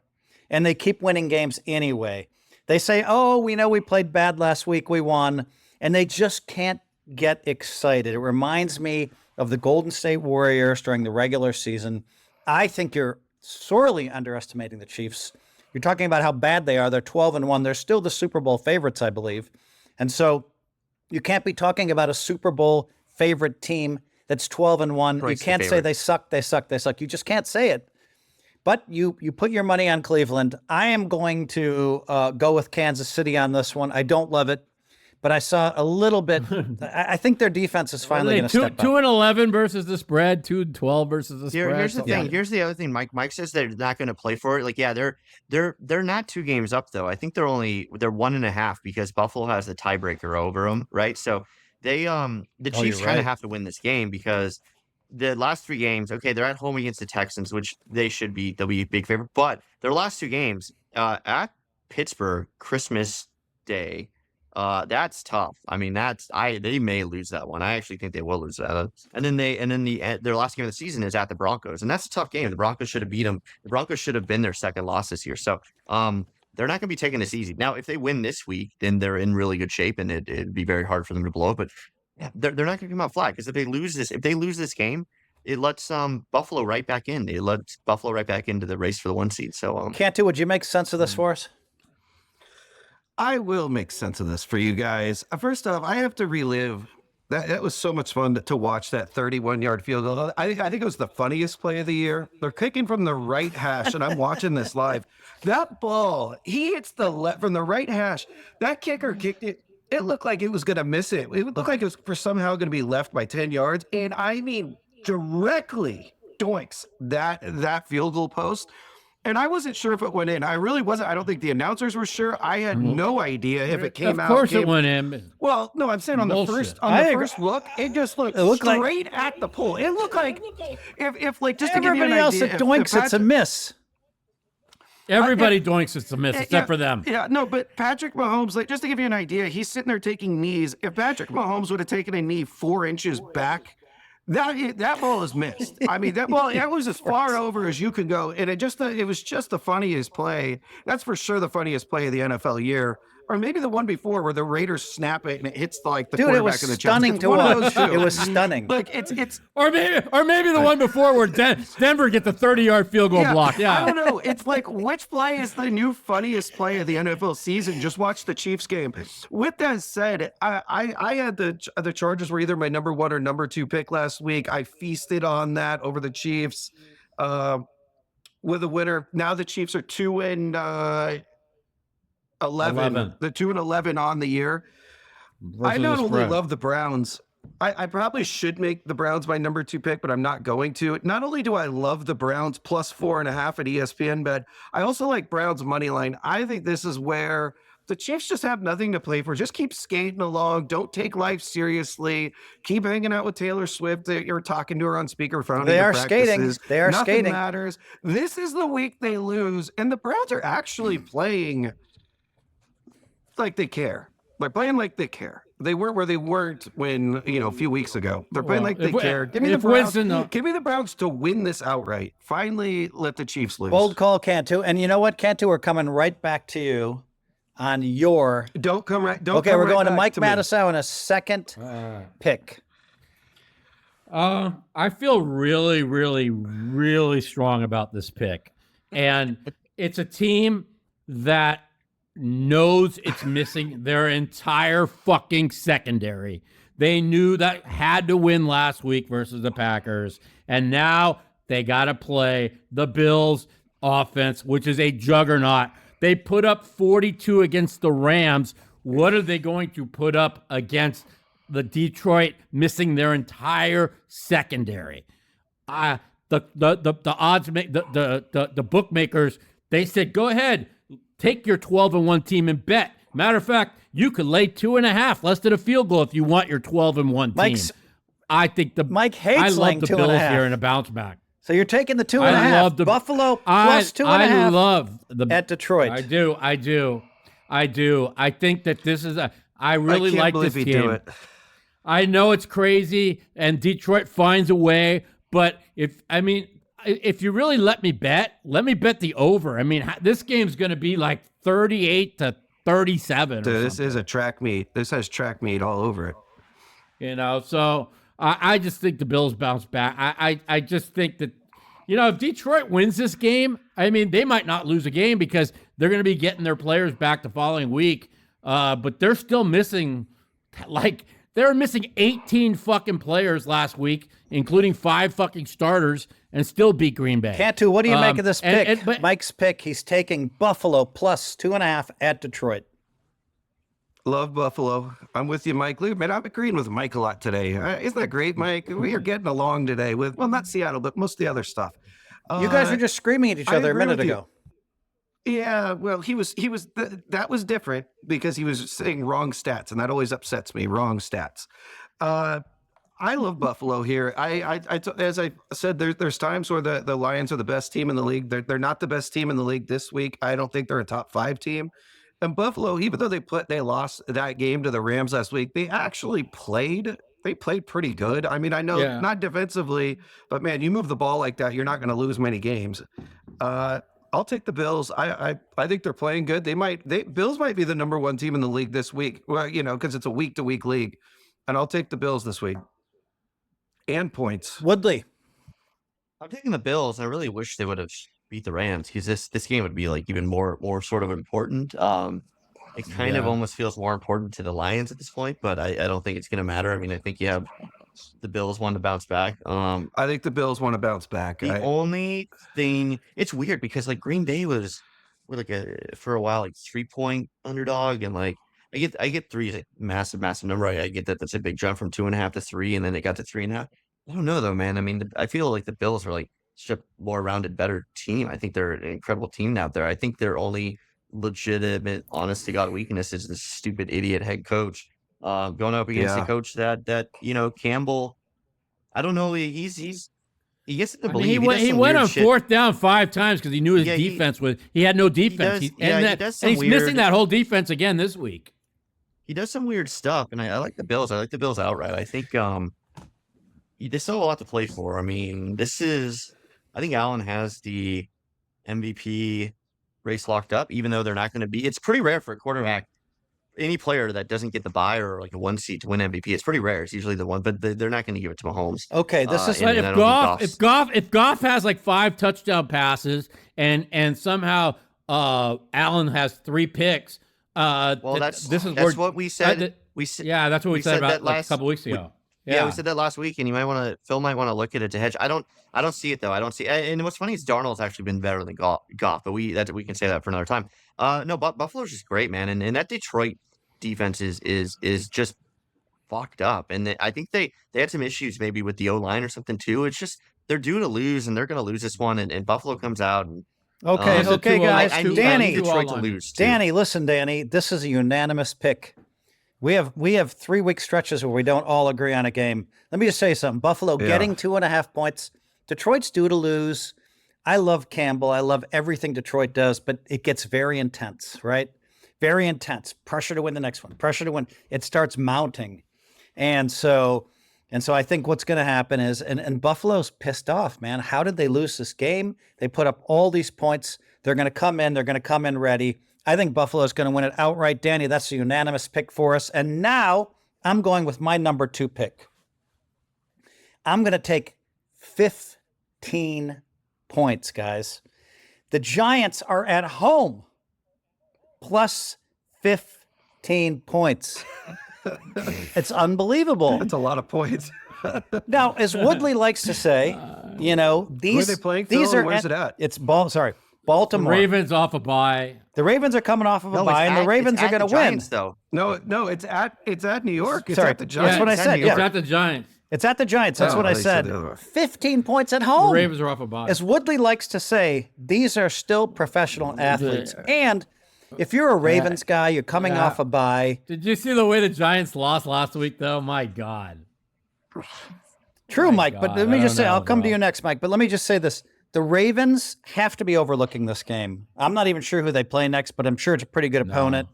and they keep winning games anyway. They say, oh, we know we played bad last week, we won, and they just can't get excited. It reminds me of the Golden State Warriors during the regular season. I think you're sorely underestimating the Chiefs. You're talking about how bad they are. They're 12-1. They're still the Super Bowl favorites, I believe. And so you can't be talking about a Super Bowl favorite team that's 12-1. You can't say they suck. You just can't say it. But you put your money on Cleveland. I am going to go with Kansas City on this one. I don't love it, but I saw a little bit. I think their defense is finally going to step up. 2-11 versus the spread. 2-12 versus the spread. Here's the thing. Here's the other thing. Mike says they're not going to play for it. Like, yeah, they're not 2 games up though. I think they're 1.5 because Buffalo has the tiebreaker over them, right? So. The Chiefs kind of have to win this game because the last 3 games, okay, they're at home against the Texans, which they'll be a big favorite. But their last 2 games at Pittsburgh, Christmas Day, that's tough. I mean, they may lose that one. I actually think they will lose that. And then their last game of the season is at the Broncos, and that's a tough game. The Broncos should have beat them. The Broncos should have been their second loss this year. So, they're not going to be taking this easy. Now, if they win this week, then they're in really good shape, and it'd be very hard for them to blow it. But yeah, they're not going to come out flat because if they lose this game, it lets Buffalo right back in. It lets Buffalo right back into the race for the 1 seed. So, Cantu, would you make sense of this for us? I will make sense of this for you guys. First off, I have to relive. That was so much fun to watch that 31-yard field goal. I think it was the funniest play of the year. They're kicking from the right hash, and I'm watching this live. That ball, he hits from the right hash. That kicker kicked it. It looked like it was going to miss it. It looked like it was somehow going to be left by 10 yards. And I mean, directly doinks that field goal post. And I wasn't sure if it went in. I really wasn't. I don't think the announcers were sure. I had no idea if it came out. Of course it went in. Well, no, I'm saying on the first look, it just looked straight at the pole. It looked like if like just to give you an idea. Everybody else that doinks, it's a miss. Everybody doinks, it's a miss, except for them. Yeah, no, but Patrick Mahomes, like just to give you an idea, he's sitting there taking knees. If Patrick Mahomes would have taken a knee 4 inches back, that ball is missed. I mean, that was as far over as you could go, and it was just the funniest play. That's for sure the funniest play of the NFL year. Or maybe the one before where the Raiders snap it and it hits the quarterback in the chest. Stunning to watch. It was stunning. Like it's or maybe the one before where Denver get the 30-yard field goal block. Yeah, I don't know. It's like which play is the new funniest play of the NFL season? Just watch the Chiefs game. With that said, I had the Chargers were either my number 1 or number 2 pick last week. I feasted on that over the Chiefs with a winner. Now the Chiefs are 2-11. The 2-11 on the year. I not only love the Browns. I probably should make the Browns my number 2 pick, but I'm not going to. Not only do I love the Browns plus 4.5 at ESPN bet, I also like Browns money line. I think this is where the Chiefs just have nothing to play for. Just keep skating along. Don't take life seriously. Keep hanging out with Taylor Swift. You're talking to her on speakerphone. They are skating. They are Nothing skating. matters. This is the week they lose, and the Browns are actually playing like they care. They're playing like they care. They weren't where they weren't when, a few weeks ago. They're playing like they care. Give me the Browns to win this outright. Finally, let the Chiefs lose. Bold call, Cantu. And you know what, Cantu? We're coming right back to you on your. Don't come right. Don't Okay, come we're right going to back Mike me. Matusow in a second pick. I feel really, really, really strong about this pick. And it's a team that knows it's missing their entire fucking secondary. They knew that had to win last week versus the Packers. And now they got to play the Bills offense, which is a juggernaut. They put up 42 against the Rams. What are they going to put up against the Detroit missing their entire secondary? The odds make the bookmakers, they said, go ahead, take your 12-1 team and bet. Matter of fact, you could lay 2.5, less than a field goal if you want your 12-1 team. I think Mike hates I love laying the 2.5. Bills here in a bounce back. So you're taking the 2.5. I love the Buffalo plus 2.5. I love the at Detroit. I do. I think that this is I really can't like believe this he team. do it. I know it's crazy, and Detroit finds a way. But if you really let me bet the over. I mean, this game's going to be like 38-37. Dude, this is a track meet. This has track meet all over it. So I just think the Bills bounce back. I just think that, if Detroit wins this game, I mean, they might not lose a game because they're going to be getting their players back the following week. But they're still missing, they were missing 18 fucking players last week, including 5 fucking starters, and still beat Green Bay. Cantu, what do you make of this pick? but Mike's pick, he's taking Buffalo plus 2.5 at Detroit. Love Buffalo. I'm with you, Mike. Man, I'm agreeing with Mike a lot today. Isn't that great, Mike? We are getting along today with, well, not Seattle, but most of the other stuff. You guys were just screaming at each other a minute ago. Yeah, well, that was different because he was saying wrong stats, and that always upsets me. Wrong stats. I love Buffalo here. As I said, there's times where the Lions are the best team in the league. They're not the best team in the league this week. I don't think they're a top 5 team. And Buffalo, even though they lost that game to the Rams last week, they actually played. They played pretty good. I mean, I know not defensively, but man, you move the ball like that, you're not going to lose many games. I'll take the Bills. I think they're playing good. Bills might be the number 1 team in the league this week. Well, because it's a week-to-week league, and I'll take the Bills this week. And points. Woodley. I'm taking the Bills. I really wish they would have beat the Rams because this game would be like even more sort of important. It kind of almost feels more important to the Lions at this point, but I don't think it's going to matter. I mean, I think you have the Bills want to bounce back. I think the Bills want to bounce back. The only thing, it's weird because like Green Bay was for a while like 3-point underdog, and like I get 3 is a massive number. I get that that's a big jump from 2.5 to 3, and then it got to 3.5. I don't know though, man. I mean, I feel like the Bills are like just a more rounded, better team. I think they're an incredible team out there. I think their only legitimate, honest to God weakness is this stupid idiot head coach. Going up against a coach that Campbell. I don't know. He gets to believe. He went on fourth down 5 times because he knew his defense he had no defense. He's missing that whole defense again this week. He does some weird stuff, and I like the Bills. I like the Bills outright. I think there's still a lot to play for. I mean, I think Allen has the MVP race locked up, even though they're not going to be. It's pretty rare for a quarterback, any player that doesn't get the bye or like a 1 seed to win MVP. It's pretty rare. It's usually the one, but they're not going to give it to Mahomes. Okay, this is if Goff has like 5 touchdown passes and somehow Allen has 3 picks. That's what we said. That's what we said about a couple weeks ago. Yeah, we said that last week, and Phil might want to look at it to hedge. I don't see it though. I don't see. And what's funny is Darnold's actually been better than Goff, but we can say that for another time. No, Buffalo's just great, man, and that Detroit defense is just fucked up, and I think they had some issues maybe with the O-line or something too. It's just they're due to lose, and they're going to lose this one, and Buffalo comes out. And, okay, guys. Danny, Detroit to lose too. Danny, listen, Danny. This is a unanimous pick. We have 3-week stretches where we don't all agree on a game. Let me just say something. Buffalo getting 2.5 points. Detroit's due to lose. I love Campbell. I love everything Detroit does, but it gets very intense, right? Very intense. Pressure to win the next one. Pressure to win. It starts mounting. And so I think what's going to happen is, and Buffalo's pissed off, man. How did they lose this game? They put up all these points. They're going to come in. They're going to come in ready. I think Buffalo's going to win it outright. Danny, that's a unanimous pick for us. And now I'm going with my number 2 pick. I'm going to take 15 points, guys. The Giants are at home, plus 15 points. It's unbelievable. That's a lot of points. Now, as Woodley likes to say, you know, Who are they playing, these Phil, are and where's it at? It's Baltimore. Ravens off a bye. The Ravens are coming off of a No, bye, and the Ravens are going to win. Giants, though. No, it's at New York. It's Sorry, at the Giants. that's what I it's at said. New It's Yeah. at the Giants. It's at the Giants. That's Oh, what I they said said. the other way. 15 points at The home. Ravens are off a bye. As Woodley likes to say, these are still professional athletes. And if you're a Ravens guy, you're coming off a bye. Did you see the way the Giants lost last week, though? My God. True, My Mike, but God, let me I just don't say, I'll know, come to bro. you next, Mike, but let me just say this. The Ravens have to be overlooking this game. I'm not even sure who they play next, but I'm sure it's a pretty good opponent.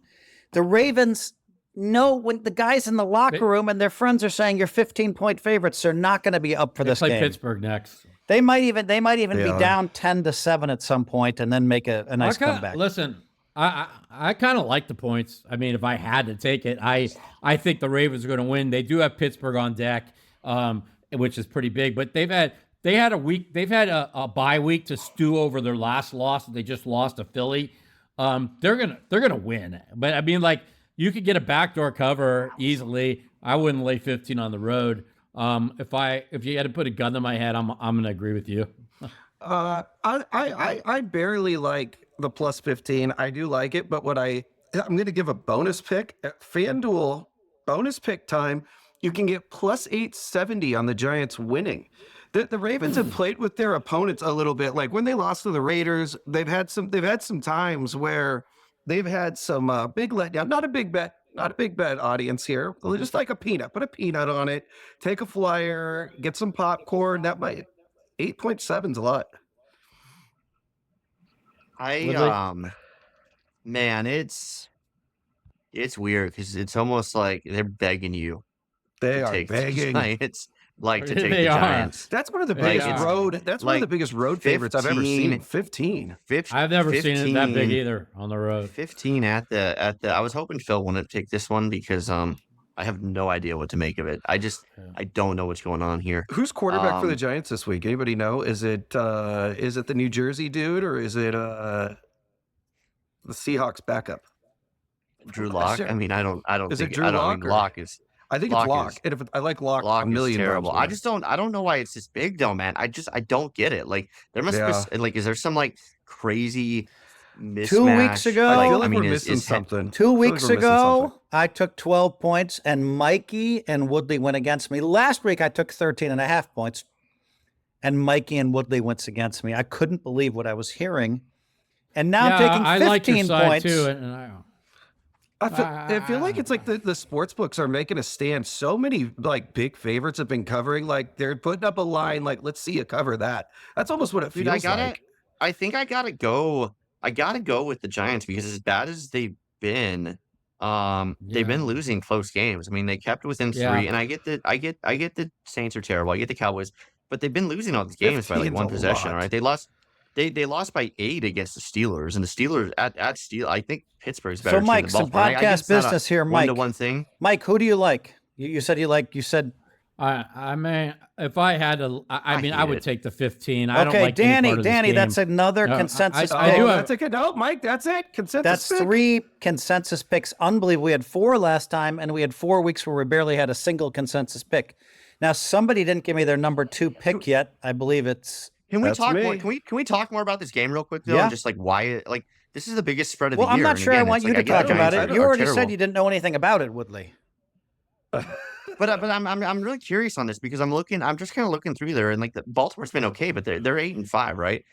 The Ravens know when the guys in the locker room and their friends are saying you're 15-point favorites, they're not going to be up for They this play game. Pittsburgh next. They might even be Yeah. down 10-7 at some point and then make a nice comeback. Listen, I kind of like the points. I mean, if I had to take it, I think the Ravens are going to win. They do have Pittsburgh on deck, which is pretty big. But they've had a bye week to stew over their last loss. They just lost to Philly. They're gonna win. But I mean, like, you could get a backdoor cover easily. I wouldn't lay 15 on the road. If you had to put a gun to my head, I'm gonna agree with you. I barely like the plus 15. I do like it, but I'm going to give a bonus pick at FanDuel. Bonus pick time. You can get plus 870 on the Giants winning. The Ravens have played with their opponents a little bit. Like when they lost to the Raiders, they've had some times where they've had some big letdown. Not a big bet audience here. Just like a peanut. Put a peanut on it. Take a flyer. Get some popcorn. 8.7 is a lot. Man, it's weird because it's almost like they're begging you. They to are take the begging. Giants, like to take They the are. Giants. That's one of the Like, biggest it's- road. That's one of the biggest road favorites I've ever seen. 15. I've never seen it that big either on the road. 15 at the. I was hoping Phil wouldn't take this one because I have no idea what to make of it. I don't know what's going on here. Who's quarterback for the Giants this week? Anybody know? Is it the New Jersey dude or is it the Seahawks backup? Drew Lock. I mean, I don't Is it think Drew I don't Lock think or- Lock is. I think Lock it's Lock. is- And if I like Lock, Lock a million is terrible. times more. I don't know why it's this big though, man. I don't get it. Like there must be like, is there some like crazy mismatch? 2 weeks ago- I feel Like, like mean, we're is- missing is- something. 2 I feel like weeks we're missing ago, something. I took 12 points, and Mikey and Woodley went against me. Last week, I took 13.5 points, and Mikey and Woodley went against me. I couldn't believe what I was hearing. And now I'm taking 15 I like your side points. too. And I feel like it's like the sports books are making a stand. So many like big favorites have been covering. Like they're putting up a line. Like let's see you cover that. That's almost what it Dude, feels like. I think I gotta go. I gotta go with the Giants because as bad as they've been losing close games. I mean, they kept within three, Yeah. and I get the Saints are terrible. I get the Cowboys, but they've been losing all these games by like 15's one a possession. lot. Right? They lost by 8 against the Steelers, and the Steelers at Steel. I think Pittsburgh's better. So, team Mike, than some Baltimore. I guess podcast it's not a business here, Mike. 1-to-1 thing. Mike, who do you like? You said you said I mean, if I had to, I mean, I hate would it. take the 15. I don't okay, like any part of this Danny. game. That's another No, consensus I pick. do Oh, have- that's a good note, Mike. That's it. Consensus. That's pick. 3 consensus picks. Unbelievable. We had 4 last time, and we had 4 weeks where we barely had a single consensus pick. Now, somebody didn't give me their number 2 pick yet. I believe it's. Can we That's talk me. more? Can we talk more about this game real quick though? Yeah. And just like why it like this is the biggest spread of Well, the I'm year. not and sure I again, want it's you like, to I get talk the about Giants it. are You already terrible. said you didn't know anything about it, Woodley. But I'm really curious on this because I'm just kind of looking through there and like Baltimore's been okay, but they're 8-5, right?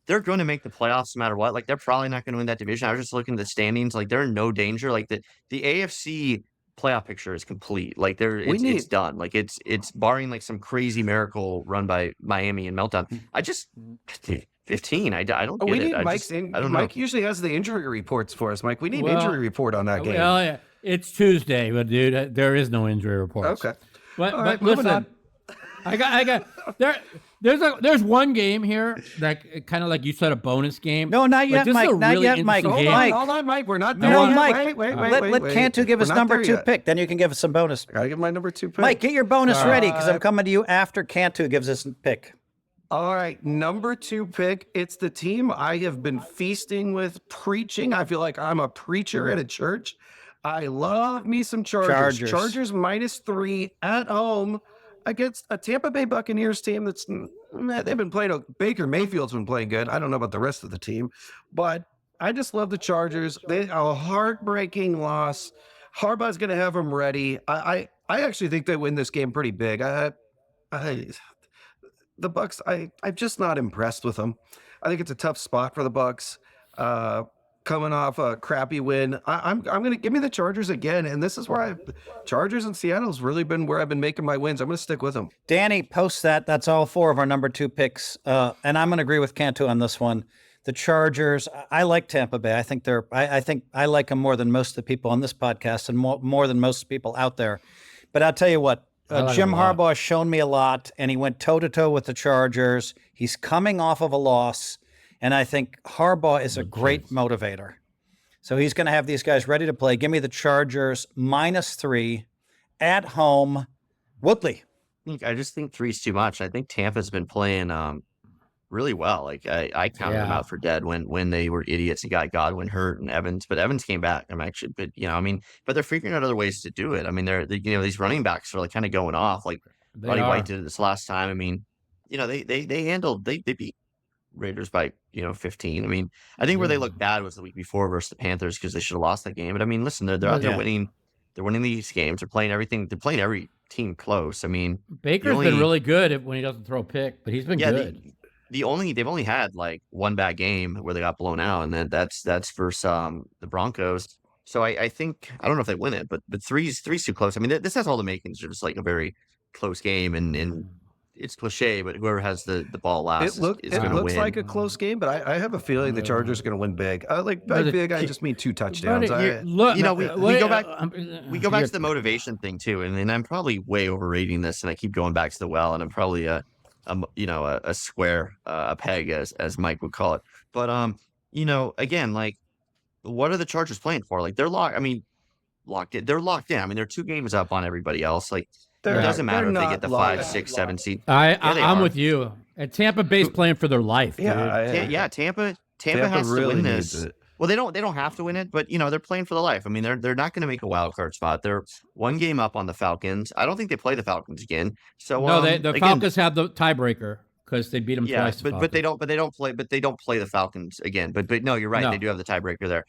They're going to make the playoffs no matter what. Like they're probably not going to win that division. I was just looking at the standings, like they're in no danger. Like the AFC playoff picture is complete. Like it's done. Like it's barring like some crazy miracle run by Miami and meltdown. I just 15. I don't get We it. need I Mike's. just, I don't know. Mike usually has the injury reports for us. Mike, we need Well, injury report on that game. Well, yeah, it's Tuesday, but dude, there is no injury report. Okay. But All right, but moving listen, I got there's one game here that kind of like you said, a bonus game. No, not yet, this is Mike. a Not really yet, Mike. interesting Hold game. on, Hold on, Mike. We're not there No, yet. Mike. Wait. Let Cantu give We're us not number there 2 yet. pick. Then you can give us some bonus. Gotta give my number 2 pick. Mike, get your bonus ready because I'm coming to you after Cantu gives us a pick. All right, number 2 pick. It's the team I have been feasting with, preaching. I feel like I'm a preacher at a church. I love me some Chargers. Chargers -3 at home against a Tampa Bay Buccaneers team they've been playing. Baker Mayfield's been playing good. I don't know about the rest of the team, but I just love the Chargers. A heartbreaking loss. Harbaugh's going to have them ready. I actually think they win this game pretty big. The Bucks, I'm just not impressed with them. I think it's a tough spot for the Bucks. Coming off a crappy win, I'm gonna give me the Chargers again, and this is where Chargers and Seattle's really been where I've been making my wins. I'm gonna stick with them. Danny, post that. That's all 4 of our number 2 picks, and I'm gonna agree with Cantu on this one. The Chargers, I like Tampa Bay. I think I like them more than most of the people on this podcast, and more than most people out there. But I'll tell you what. Jim Harbaugh has shown me a lot, and he went toe-to-toe with the Chargers. He's coming off of a loss, and I think Harbaugh is a great motivator. So he's going to have these guys ready to play. Give me the Chargers -3 at home. Woodley. I just think 3 is too much. I think Tampa's been playing really well. Like I counted them out for dead when they were idiots and got Godwin hurt and Evans, but Evans came back. But they're figuring out other ways to do it. I mean, these running backs are like kind of going off. Like Buddy White did it this last time. I mean, they beat Raiders by 15. I mean, I think where they looked bad was the week before versus the Panthers because they should have lost that game. But I mean, listen, they're out there winning. They're winning these games. They're playing everything. They're playing every team close. I mean, Baker's been really good when he doesn't throw a pick, but he's been good. They've only had like one bad game where they got blown out, and then that's versus the Broncos. So I think I don't know if they win it, but three's too close. I mean, this has all the makings of just like a very close game, and it's cliche, but whoever has the ball last is going to win. It looks like a close game, but I have a feeling the Chargers are going to win big. By big, I just mean 2 touchdowns. We go back to the motivation thing too, and I'm probably way overrating this, and I keep going back to the well, and I'm probably a square, a peg, as Mike would call it. But again, like, what are the Chargers playing for? Like, they're locked. I mean, locked in. They're locked in. I mean, they're 2 games up on everybody else. Like, it doesn't matter if they get the 5, 6, 7 seed. I'm with you. And Tampa Bay's playing for their life. Dude. Tampa has really to win needs this. it. Well, they don't have to win it, but they're playing for the life. I mean, they're not going to make a wild card spot. They're 1 game up on the Falcons. I don't think they play the Falcons again. So no, the Falcons have the tiebreaker because they beat them twice. But they don't play the Falcons again. But no, you're right. No. They do have the tiebreaker there.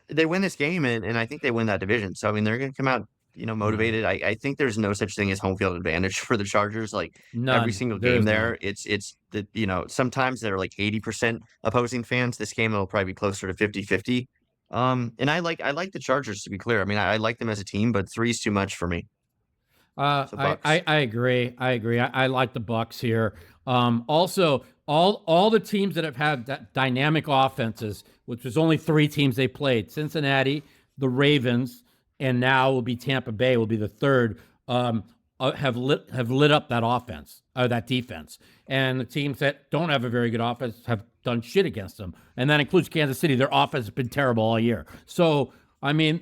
They win this game, and I think they win that division. So I mean, they're going to come out motivated. I think there's no such thing as home field advantage for the Chargers. Like every single game there, it's the sometimes they're like 80% opposing fans. This game it'll probably be closer to 50-50. And I like the Chargers, to be clear. I mean, I like them as a team, but 3 is too much for me. I agree. I like the Bucks here. Also, all the teams that have had that dynamic offenses, which was only 3 teams they played: Cincinnati, the Ravens, and now will be Tampa Bay, will be the third, have lit up that offense, or that defense. And the teams that don't have a very good offense have done shit against them. And that includes Kansas City. Their offense has been terrible all year. So, I mean,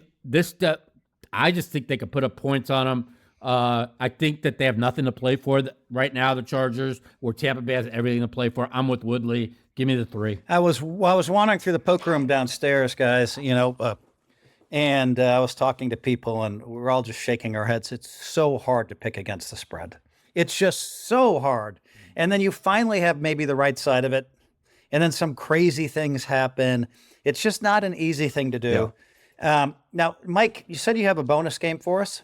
I just think they could put up points on them. I think that they have nothing to play for right now, the Chargers, where Tampa Bay has everything to play for. I'm with Woodley. Give me the 3. I was wandering through the poker room downstairs, guys, and I was talking to people, and we were all just shaking our heads. It's so hard to pick against the spread. It's just so hard. And then you finally have maybe the right side of it, and then some crazy things happen. It's just not an easy thing to do. Yeah. Now, Mike, you said you have a bonus game for us?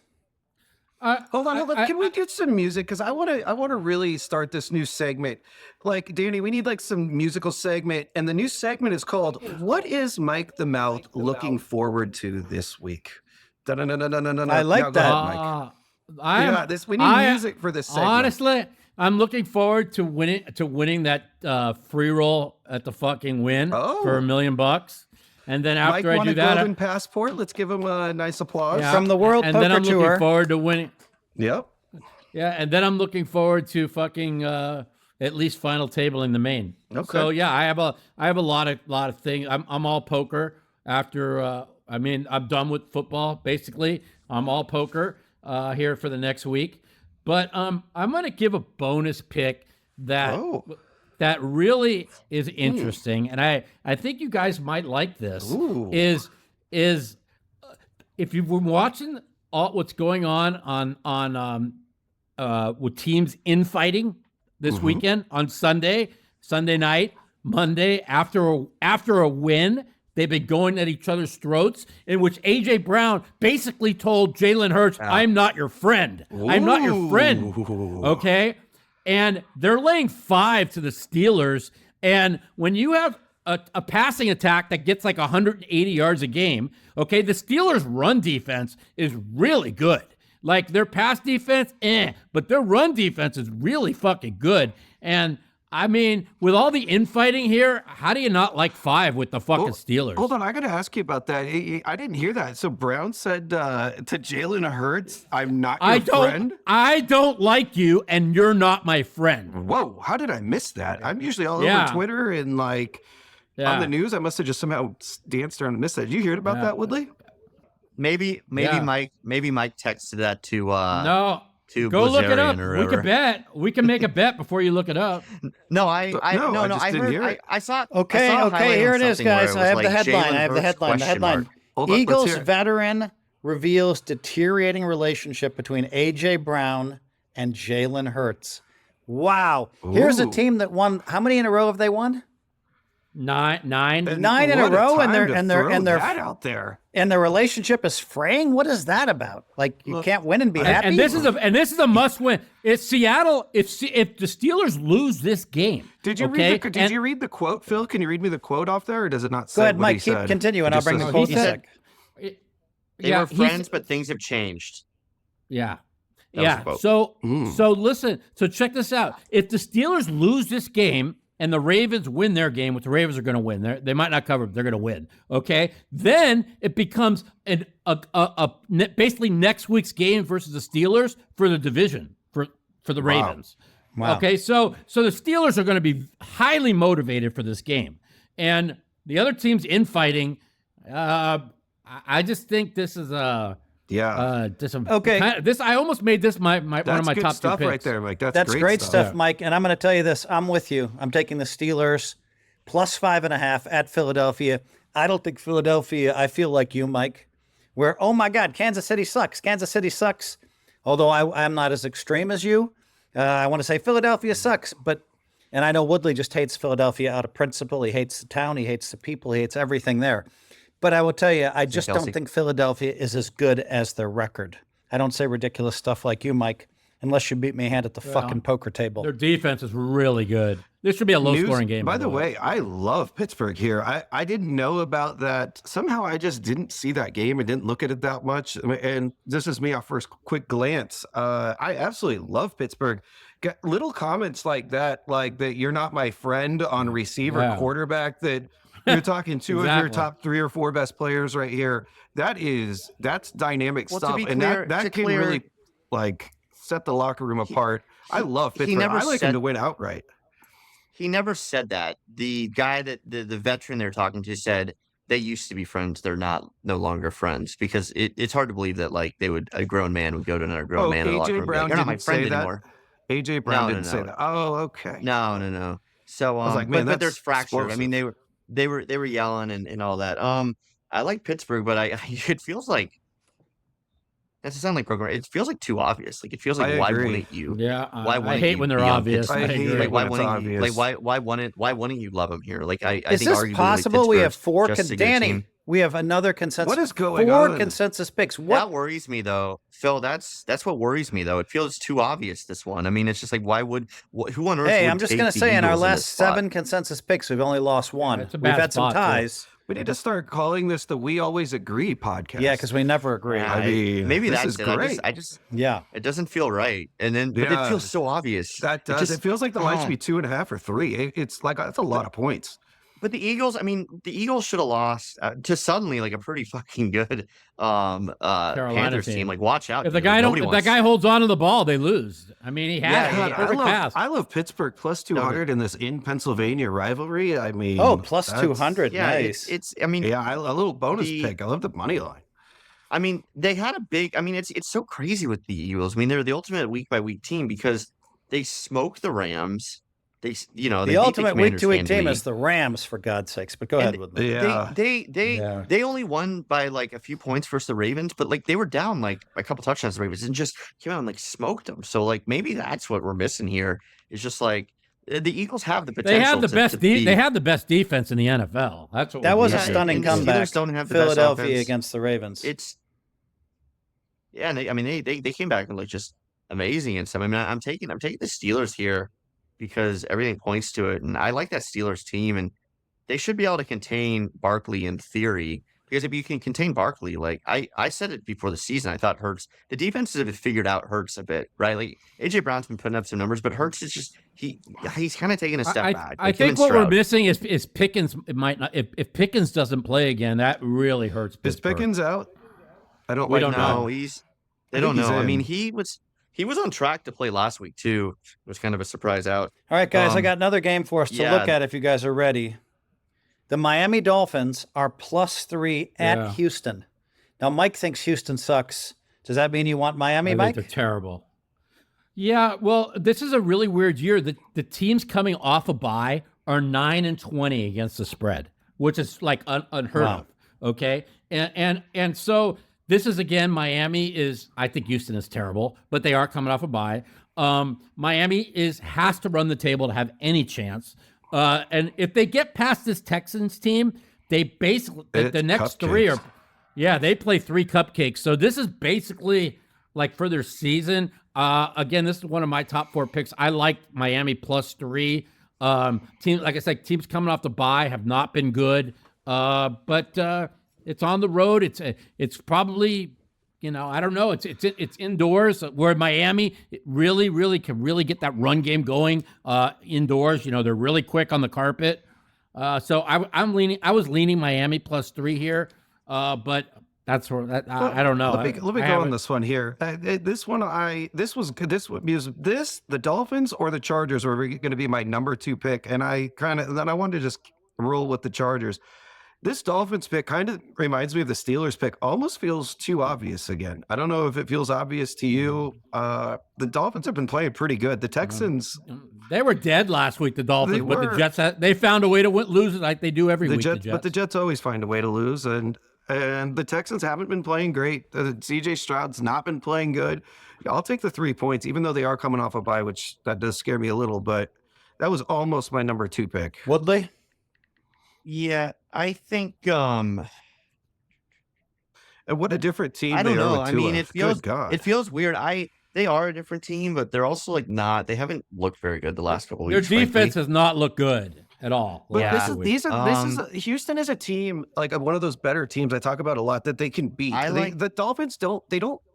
Hold on. Can we get some music? Because I want to really start this new segment. Like, Danny, we need like some musical segment, and the new segment is called "What is Mike the Mouth looking forward to this week?" I like that, Mike. We need music for this segment. Honestly, I'm looking forward to winning that free roll at the fucking win for $1 million. And then after Mike I do won that, a golden passport. Let's give him a nice applause from the World Poker Tour. And then I'm looking forward to winning. Yep. Yeah, and then I'm looking forward to fucking at least final tabling the main. Okay. So yeah, I have a lot of things. I'm all poker after. I'm done with football basically. I'm all poker here for the next week, but I'm gonna give a bonus pick that that really is interesting, and I think you guys might like this. Ooh. Is if you've been watching what's going on with teams infighting this weekend on Sunday night, Monday after a win, they've been going at each other's throats. In which AJ Brown basically told Jalen Hurts, "I'm not your friend. I'm not your friend." Okay, and they're laying 5 to the Steelers. And when you have a passing attack that gets like 180 yards a game, okay, the Steelers' run defense is really good. Like their pass defense, but their run defense is really fucking good. And I mean, with all the infighting here, how do you not like 5 with the fucking Steelers? Hold on, I got to ask you about that. I didn't hear that. So Brown said to Jalen Hurts, "I'm not your friend." I don't like you, and you're not my friend. Whoa, how did I miss that? I'm usually all over Twitter and on the news. I must have just somehow danced around and missed that. Did you hear about that, Woodley? Maybe Mike texted that to no. To go look it up. Or we can bet. We can make a bet before you look it up. No, I heard. I saw. Okay, here it is, guys. I have the headline. The headline. Eagles veteran reveals deteriorating relationship between AJ Brown and Jalen Hurts. Wow. Here's a team that won. How many in a row have they won? Nine in a row, and they're out there. And the relationship is fraying. What is that about? Like you can't win and be happy. And this is a must win. It's Seattle. If the Steelers lose this game, did you read the quote, Phil? Can you read me the quote off there, or does it not say? Go ahead, Mike. Continue, and I'll bring the quote in a sec. They were friends, but things have changed. Yeah. So listen. So check this out. If the Steelers lose this game and the Ravens win their game, which the Ravens are going to win, they might not cover, but they're going to win. Okay, then it becomes basically next week's game versus the Steelers for the division for the Ravens. Wow. Okay, so the Steelers are going to be highly motivated for this game, and the other team's infighting. I just think this is a. Yeah. I almost made this my one of my top stuff 2 picks. Right there, Mike. That's great stuff, Mike. And I'm going to tell you this. I'm with you. I'm taking the Steelers plus 5.5 at Philadelphia. I don't think Philadelphia. I feel like you, Mike. Where oh my God, Kansas City sucks. Kansas City sucks. Although I'm not as extreme as you. I want to say Philadelphia sucks, and I know Woodley just hates Philadelphia out of principle. He hates the town. He hates the people. He hates everything there. But I will tell you, I just don't think Philadelphia is as good as their record. I don't say ridiculous stuff like you, Mike, unless you beat me hand at the fucking poker table. Their defense is really good. This should be a low-scoring game. By the way, I love Pittsburgh here. I didn't know about that. Somehow I just didn't see that game and didn't look at it that much. And this is me off first quick glance. I absolutely love Pittsburgh. Got little comments like that you're not my friend on receiver, quarterback, that you're talking two of your top 3 or 4 best players right here. That's dynamic stuff. And that can really set the locker room apart. I love Pittsburgh. I like him to win outright. He never said that. The guy that the veteran they're talking to said they used to be friends. They're no longer friends, because it's hard to believe that a grown man would go to another grown man in the locker room. You're not my friend anymore. AJ Brown didn't say that. Oh, okay. No. So I was like, man, but there's fracture. Explosive. I mean, they were yelling and all that. I like Pittsburgh, but it feels like that doesn't sound like program. It feels like too obvious. Like it feels like why wouldn't you? Yeah, I hate when they're obvious. I hate why when it's obvious. Why wouldn't you love them here? Like I is think this arguably possible? We have 4 Danny. We have another consensus. What is going 4 on? Consensus picks. That worries me though, Phil. That's what worries me though. It feels too obvious. This one. I mean, it's just like who on earth? Hey, would I'm just take gonna the say in our Eagles last this spot? 7 consensus picks, we've only lost 1. It's a We've bad had some spot, ties. We need to start calling this the We Always Agree podcast. Yeah, because we never agree. I mean, maybe this that's is it. great. I just Yeah. it doesn't feel right, and then but it feels so obvious. That does. It feels like the line should be 2.5 or 3. It's like that's a lot of points. But the Eagles, I mean, the Eagles should have lost to suddenly like a pretty fucking good Carolina Panthers team. Like, watch out. If the dude. guy Nobody if that wants- guy holds on to the ball, they lose. I mean, he Yeah, had a perfect pass. I love Pittsburgh plus 200 in this in Pennsylvania rivalry. I mean, Oh, plus that's- 200. Yeah, Nice. it's. I mean, Yeah, a little bonus pick. I love the money line. I mean, they had a big. I mean, it's so crazy with the Eagles. I mean, they're the ultimate week by week team because they smoked the Rams. They beat the ultimate week to week Commanders team handily. is the Rams, for God's sakes. But go And ahead with me. Yeah. They only won by like a few points versus the Ravens, but like they were down like a couple touchdowns to the Ravens and just came out and like smoked them. So like maybe that's what we're missing here. Is just like the Eagles have the potential. They have the best. To be, They have the best defense in the NFL. That's what That we're was a missing. stunning and the Steelers comeback. don't have the best Philadelphia offense. against the Ravens. It's and they came back and like just amazing and stuff. I mean, I'm taking the Steelers here because everything points to it, and I like that Steelers team, and they should be able to contain Barkley in theory. Because if you can contain Barkley, like I said it before the season, I thought Hurts, the defenses have figured out Hurts a bit, right? Like AJ Brown's been putting up some numbers, but Hurts is just he's kind of taking a step back. I Like him think and what we're Stroud. missing is Pickens. It might not. If Pickens doesn't play again, that really hurts. Is Pittsburgh. Pickens out? I don't. We like don't that. know. No, I they think don't he's know. I in. mean, he was on track to play last week too. It was kind of a surprise out. All right, guys, I Um, got another game for us to yeah. look at if you guys are ready. The Miami Dolphins are +3 at Yeah. Houston. Now, Mike thinks Houston sucks. Does that mean you want Miami, I Mike? think they're terrible. Yeah, well, this is a really weird year. The teams coming off a bye are 9-20 against the spread, which is like unheard Wow. of. Okay, and so this is again Miami is. I think Houston is terrible, but they are coming off a bye. Miami has to run the table to have any chance. And if they get past this Texans team, they basically the It's next three are. cupcakes. Yeah, they play 3 cupcakes. So this is basically like for their season. Again, this is one of my top 4 picks. I like Miami +3. Teams, like I said, teams coming off the bye have not been good. But it's on the road. It's probably, I don't know. It's indoors where Miami really can get that run game going indoors. They're really quick on the carpet. So I was leaning Miami +3 here. But that's where I don't know. Let me go on this one here. This one because the Dolphins or the Chargers were going to be my number 2 pick, and I wanted to just roll with the Chargers. This Dolphins pick kind of reminds me of the Steelers pick. Almost feels too obvious again. I don't know if it feels obvious to you. The Dolphins have been playing pretty good. The Texans, They were dead last week, the Dolphins, They but the were. Jets they found a way to lose it like they do every week. but the Jets always find a way to lose, and the Texans haven't been playing great. CJ Stroud's not been playing good. I'll take the 3 points, even though they are coming off a bye, which that does scare me a little. But that was almost my number 2 pick. Woodley? Yeah, I think. And what a different team I don't they are know. with I mean, Tua. Good God. it feels weird. They are a different team, but they're also like not. They haven't looked very good the last couple Their weeks. defense frankly. has not looked good at all. But Yeah. Houston is a team, like one of those better teams I talk about a lot that they can beat. The Dolphins don't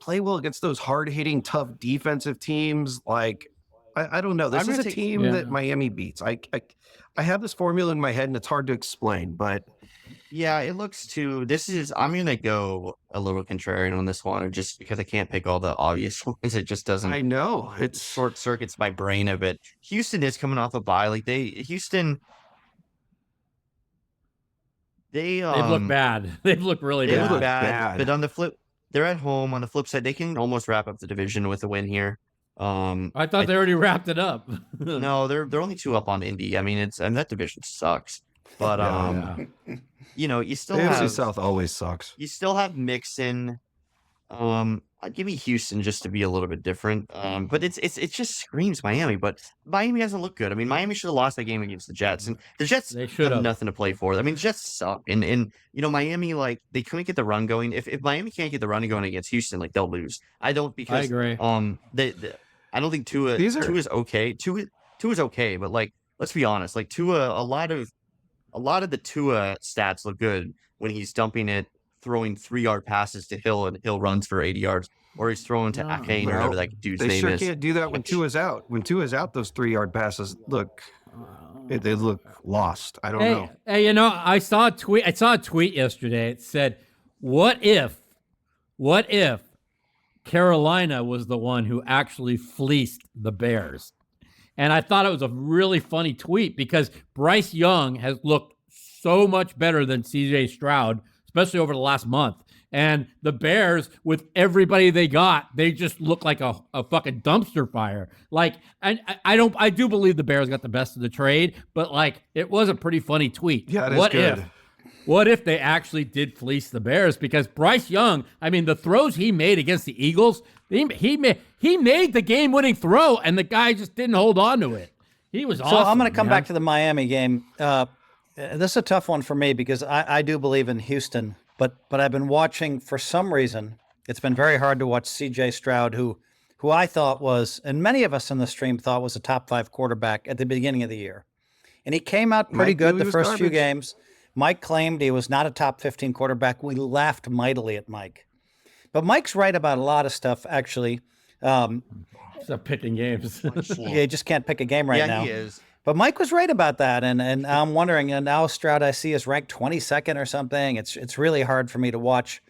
play well against those hard hitting, tough defensive teams. Like I don't know. This I'm is a gonna take- team Yeah. that Miami beats. I have this formula in my head and it's hard to explain, but Yeah, it looks too. I'm gonna go a little contrarian on this one, just because I can't pick all the obvious ones. It just doesn't. I know It it's short circuits my brain a bit. Houston is coming off a bye. Like Houston. They've looked bad. They've looked really They bad. look bad, bad. but on the flip, they're at home. On the flip side, they can almost wrap up the division with a win here. I thought they already wrapped it up. No, they're only 2 up on Indy. I mean, that division sucks. But you still AFC have South always sucks. you still have Mixon. I'd give me Houston just to be a little bit different. But it just screams Miami. But Miami hasn't looked good. I mean, Miami should have lost that game against the Jets, and the Jets They should have have. nothing to play for. I mean, the Jets suck, and Miami, like, they couldn't get the run going. If Miami can't get the run going against Houston, like, they'll lose. I agree. I don't think Tua is okay. Tua is okay, but like, let's be honest, like Tua, a lot of the Tua stats look good when he's dumping it, throwing 3-yard passes to Hill, and Hill runs for 80 yards, or he's throwing to Akane or whatever that dude's They name sure is. can't do that when Tua's out. When Tua's out, those 3-yard passes look. They look lost. I don't know. Hey, you know, I saw a tweet yesterday. It said, what if Carolina was the one who actually fleeced the Bears? And I thought it was a really funny tweet because Bryce Young has looked so much better than CJ Stroud, especially over the last month. And the Bears, with everybody they got, they just look like a fucking dumpster fire. Like, I do believe the Bears got the best of the trade, but like, it was a pretty funny tweet. Yeah, it is good. What if they actually did fleece the Bears? Because Bryce Young, I mean, the throws he made against the Eagles, he made the game-winning throw, and the guy just didn't hold on to it. He was awesome. So I'm going to come back to the Miami game. This is a tough one for me because I do believe in Houston, but I've been watching, for some reason, it's been very hard to watch C.J. Stroud, who I thought was, and many of us in the stream thought was a top 5 quarterback at the beginning of the year. And he came out pretty good the first few games. Mike claimed he was not a top 15 quarterback. We laughed mightily at Mike. But Mike's right about a lot of stuff, actually. Stop picking games. Yeah, he just can't pick a game now. Yeah, he is. But Mike was right about that, and I'm wondering, and now Stroud I see is ranked 22nd or something. It's really hard for me to watch.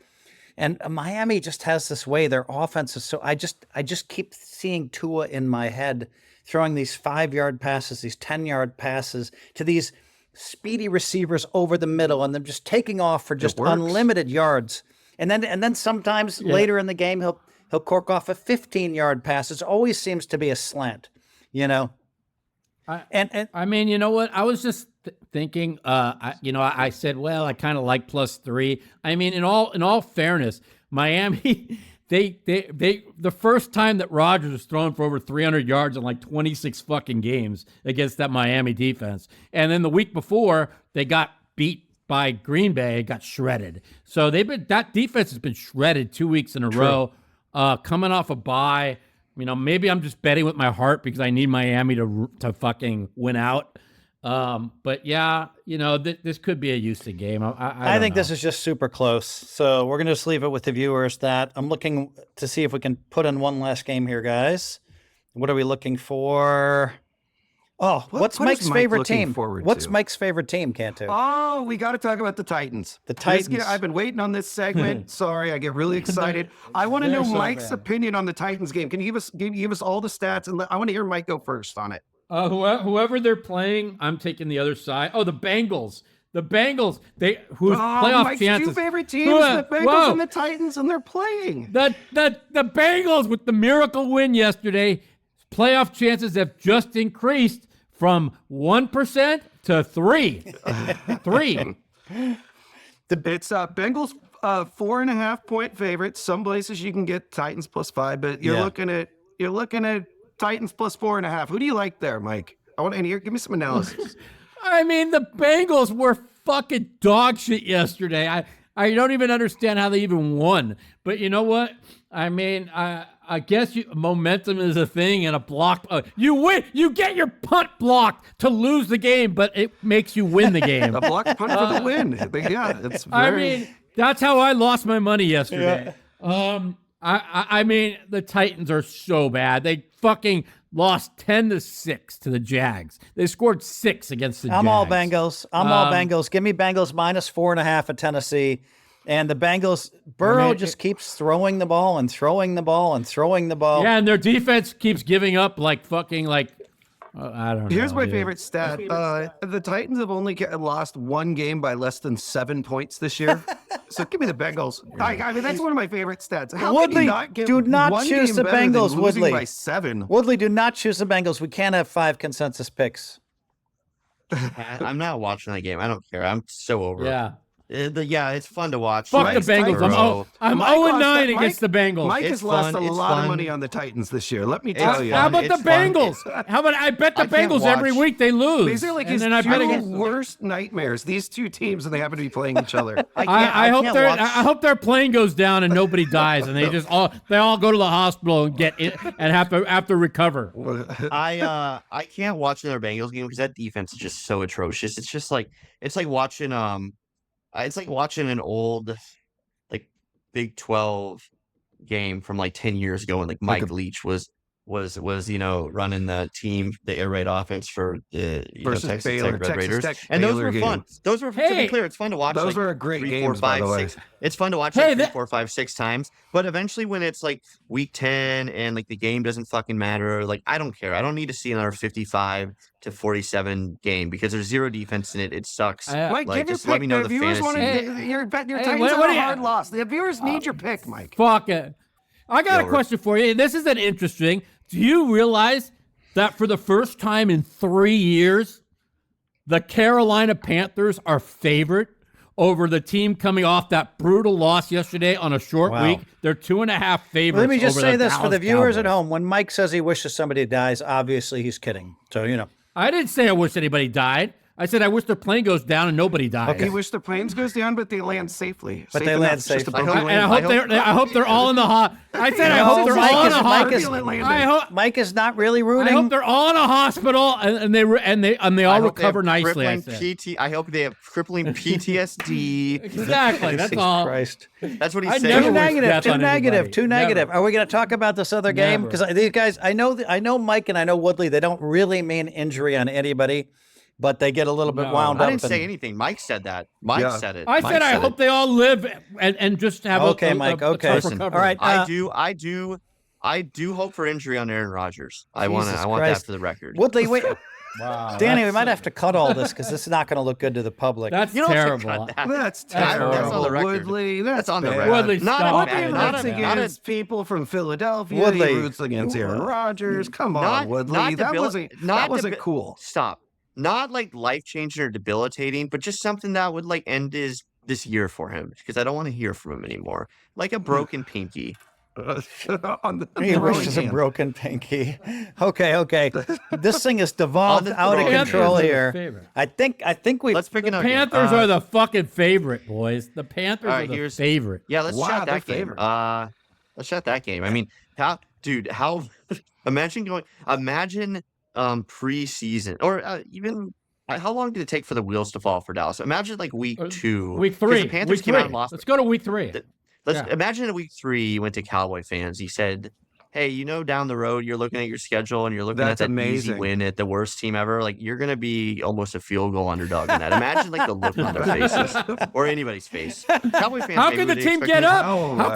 And Miami just has this way. Their offense is so, I just keep seeing Tua in my head throwing these 5-yard passes, these 10-yard passes to these speedy receivers over the middle, and them just taking off for just unlimited yards. And then sometimes later in the game he'll cork off a 15-yard pass. It always seems to be a slant, you know. I mean, you know what? I was just thinking. I said, well, I kind of like +3. I mean, in all fairness, Miami. They the first time that Rodgers was thrown for over 300 yards in like 26 fucking games against that Miami defense. And then the week before, they got beat by Green Bay, got shredded. So that defense has been shredded 2 weeks in a row, coming off a bye. You know, maybe I'm just betting with my heart because I need Miami to fucking win out. But yeah, you know, this could be a Houston game. I think this is just super close. So we're going to just leave it with the viewers that I'm looking to see if we can put in one last game here, guys. What are we looking for? Oh, what's Mike's favorite team? What's Mike's favorite team, Cantu? Oh, we got to talk about the Titans. The Titans. I've been waiting on this segment. Sorry, I get really excited. I want to know Mike's opinion on the Titans game. Can you give us all the stats? And I want to hear Mike go first on it. Whoever they're playing, I'm taking the other side. Oh, the Bengals. The Bengals. Playoff Mike's chances. 2 favorite teams, the Bengals and the Titans, and they're playing. The Bengals with the miracle win yesterday. Playoff chances have just increased from 1% to 3%. 3%. It's Bengals 4.5 point favorite. Some places you can get Titans +5, but you're looking at Titans +4.5. Who do you like there, Mike? I want to hear. Give me some analysis. I mean, the Bengals were fucking dog shit yesterday. I don't even understand how they even won. But you know what? I mean, I guess momentum is a thing, and a block. You win. You get your punt blocked to lose the game, but it makes you win the game. A blocked punt for the win. Yeah, it's very... I mean, that's how I lost my money yesterday. Yeah. I mean, the Titans are so bad. They fucking lost 10-6 to the Jags. They scored 6 against the Jags. I'm all Bengals. Give me Bengals -4.5 at Tennessee. And the Bengals, Burrow just keeps throwing the ball and throwing the ball and throwing the ball. Yeah, and their defense keeps giving up I don't know. Here's my favorite stat. The Titans have only lost 1 game by less than 7 points this year. So give me the Bengals. I mean, that's one of my favorite stats. Woodley, do not choose the Bengals, Woodley. By 7. Woodley, do not choose the Bengals. We can't have 5 consensus picks. I'm not watching that game. I don't care. I'm so over it. Yeah, it's fun to watch. Fuck the Bengals. I'm 0-9 against the Bengals. Mike has lost a lot of money on the Titans this year. Let me tell you. How about the Bengals? How about I bet the Bengals every week they lose? These are like his 2 worst nightmares. These 2 teams, and they happen to be playing each other. I hope their plane goes down and nobody dies, and they all go to the hospital and get it and have to recover. I can't watch another Bengals game because that defense is just so atrocious. It's just like watching an old Big 12 game from 10 years ago when Mike Leach was was running the team, the air raid offense for the Versus Texas Baylor, Tech Red Texas Raiders, Tech, and those Baylor were game. fun. Those were, to Hey, be clear, it's fun to watch. Those like, were great 3, games, 4, by 5, the way. 6. It's fun to watch Hey, 3, 4, 5, 6 times. But eventually, when it's like week 10 and like the game doesn't fucking matter, like I don't care. I don't need to see another 55-47 game because there's zero defense in it. It sucks. Mike, Like, give your just let pick. me know The the viewers want fantasy. to. Your Hey, Titans what had do a you- hard loss. The viewers need your pick, Mike. Fuck it. I got Yeah, a question for you. This isn't interesting. Do you realize that for the first time in 3 years, the Carolina Panthers are favorite over the team coming off that brutal loss yesterday on a short Wow. week? They're 2.5 favorites. Let me just over say the this for Dallas the viewers at Cowboys. home. When Mike says he wishes somebody dies, obviously he's kidding. So, I didn't say I wish anybody died. I said I wish their plane goes down and nobody dies. You wish the planes goes down, but they land safely. But Safe they enough. land It's just a safely. bumpy And land. I hope they're all in the I said I hope they're Mike all in is- a Mike is- hospital. Mike is not really I rooting. hope they're all in a hospital and they all recover nicely. I said. I hope they have crippling PTSD. Exactly. That's Jesus all. Christ. That's what he's I saying. never Too wish negative. death Too on negative. anybody. Too negative. Never. Are we going to talk about this other game? Never. Because these guys, I know Mike and I know Woodley. They don't really mean injury on anybody, but they get a little bit No. wound I up. didn't say and- anything. Mike said that. Mike Yeah. said it. I Mike said I said hope it. they all live and just have Okay, a Mike, a okay. tough Listen, recovery. All right. I do hope for injury on Aaron Rodgers. I want Jesus that Christ. for the record. Woodley, wait. Wow, Danny, we that's- might have to cut all this because this is not going to look good to the public. That's You don't have to terrible. cut that. That's That's on terrible. the record. Woodley, That's on the bad. record. Woodley, Not stop. a Woodley bad- roots not a- against people from Philadelphia. Woodley. He roots against Aaron Rodgers. Come on, Not- Woodley. not That debil- wasn't not wasn't debi- cool. Stop. Not like life changing or debilitating, but just something that would like end this year for him because I don't want to hear from him anymore. Like a broken pinky. On the He throwing wishes a hand. broken pinky. Okay. This thing is devolved On the out of throwing hand. control Panthers are the here. favorite. I think we. Let's pick The another game. Panthers are the fucking favorite, boys. The Panthers all right, are the here's- favorite. Yeah, let's Wow, chat they're that game. favorite. Let's chat that game. I mean, how imagine preseason or even how long did it take for the wheels to fall for Dallas? Imagine like week 2. Week 'cause 3. The Panthers Week came 3. out and lost. Let's go to week 3. Let's yeah. imagine in week 3 you went to Cowboy fans. He said, "Hey, down the road you're looking at your schedule and you're looking That's at that easy amazing. win at the worst team ever. Like you're gonna be almost a field goal underdog in that. Imagine like the look on their faces or anybody's face. Cowboy fans. How maybe could the would team expect get me- up? Oh, How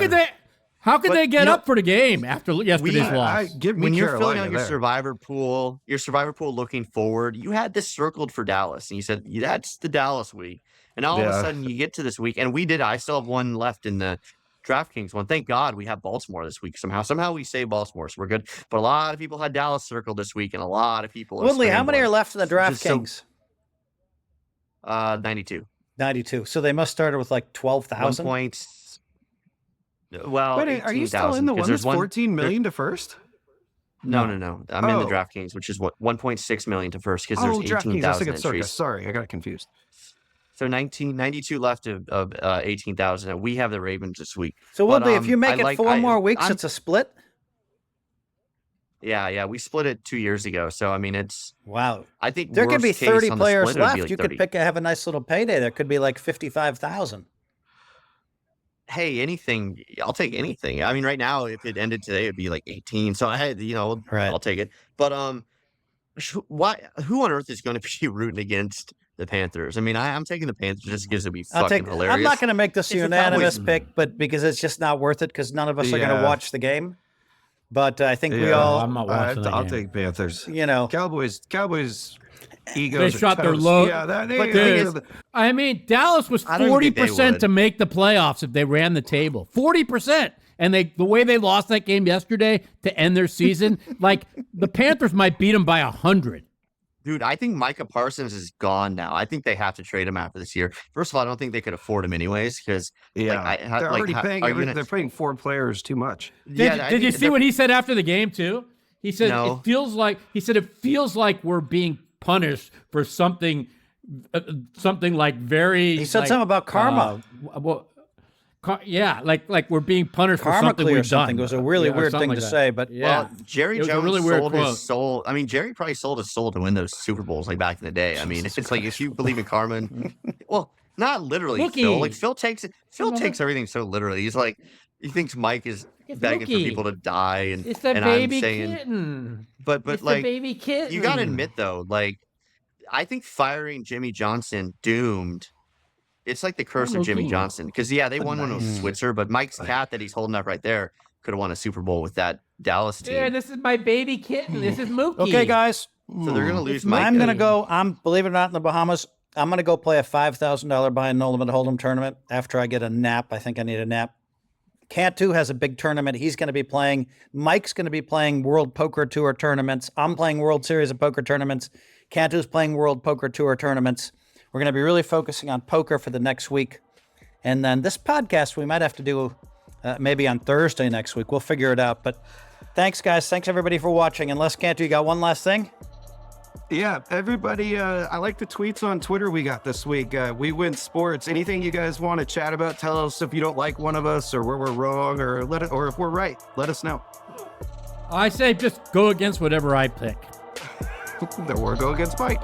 could But, they get you know, up for the game after yesterday's loss? Give me When you're filling Carolina out your there. survivor pool, looking forward, you had this circled for Dallas, and you said that's the Dallas week. And all of a Yeah. sudden, you get to this week, and we did. I still have one left in the DraftKings one. Thank God we have Baltimore this week. Somehow we saved Baltimore, so we're good. But a lot of people had Dallas circled this week, and a lot of people. Woodley, how many are left in the Just so- DraftKings? 92. 92. So they must start with like 12,000. 1 point. Well, Wait, are you still in the 18,000, 'cause one there's that's 14 million to first? No. I'm in the Oh. DraftKings, which is what 1.6 million to first because there's Oh, DraftKings. I 18,000 think it's Circus. entries. Sorry, I got confused. So 92 left of 18,000. And we have the Ravens this week. So But, Woodley, if you make it 4 more weeks, I'm- it's a split. Yeah, we split it 2 years ago. So I mean, it's Wow. I think There could be worst case 30 on the players split, it would left. be like You 30. could have a nice little payday. There could be like 55,000. Hey, anything, I'll take anything. I mean, right now, if it ended today, it'd be like 18. So I had, Right. I'll take it. But who on earth is going to be rooting against the Panthers? I mean, I'm taking the Panthers just because it'd be fucking hilarious. I'm not going to make this a It's the unanimous Cowboys. pick, but because it's just not worth it because none of us are going to Yeah. watch the game. But I think we Yeah. all, I'm not watching that I'll game. take Panthers. Cowboys. Cowboys. Egos They are shot their toast. load. Yeah, that, But Dude, I mean, Dallas was I don't even think they 40% would. to make the playoffs if they ran the table. 40%. And the way they lost that game yesterday to end their season, like the Panthers might beat them by 100. Dude, I think Micah Parsons is gone now. I think they have to trade him after this year. First of all, I don't think they could afford him anyways because yeah, they're already paying. are you gonna- They're paying 4 players too much. Did you see what he said after the game too? He said No. it feels like we're being punished for something like very. He said like, something about karma. like we're being punished for Karma something or we've something done. was a really Yeah, or weird something thing to like say, that. but yeah, Well, Jerry It was a Jones really weird sold quote. his soul. I mean, Jerry probably sold his soul to win those Super Bowls like back in the day. I mean, it's like if you believe in karma, well, not literally. Looky. Phil. Like Phil takes everything so literally. He's like, he thinks Mike is begging for Mookie. people to die, and It's a and baby I'm saying, kitten. but It's like a baby kitten. you got to admit though, like I think firing Jimmy Johnson doomed. It's like the curse of Jimmy Mookie. Johnson because they won one with Switzer, but Mike's cat that he's holding up right there could have won a Super Bowl with that Dallas team. Yeah, this is my baby kitten. This is Mookie. Okay, guys. So they're gonna lose It's Mike. I'm going to Mookie. go. Believe it or not, in the Bahamas. I'm going to go play a $5,000 buy and no limit hold'em tournament after I get a nap. I think I need a nap. Cantu has a big tournament. He's going to be playing. Mike's going to be playing World Poker Tour tournaments. I'm playing World Series of Poker tournaments. Cantu's playing World Poker Tour tournaments. We're going to be really focusing on poker for the next week. And then this podcast, we might have to do maybe on Thursday next week. We'll figure it out. But thanks, guys. Thanks, everybody, for watching. Unless, Cantu, you got one last thing? Yeah, everybody, I like the tweets on Twitter we got this week. WeWin Sports. Anything you guys want to chat about, tell us if you don't like one of us or where we're wrong or if we're right. Let us know. I say just go against whatever I pick. Then we'll go against Mike.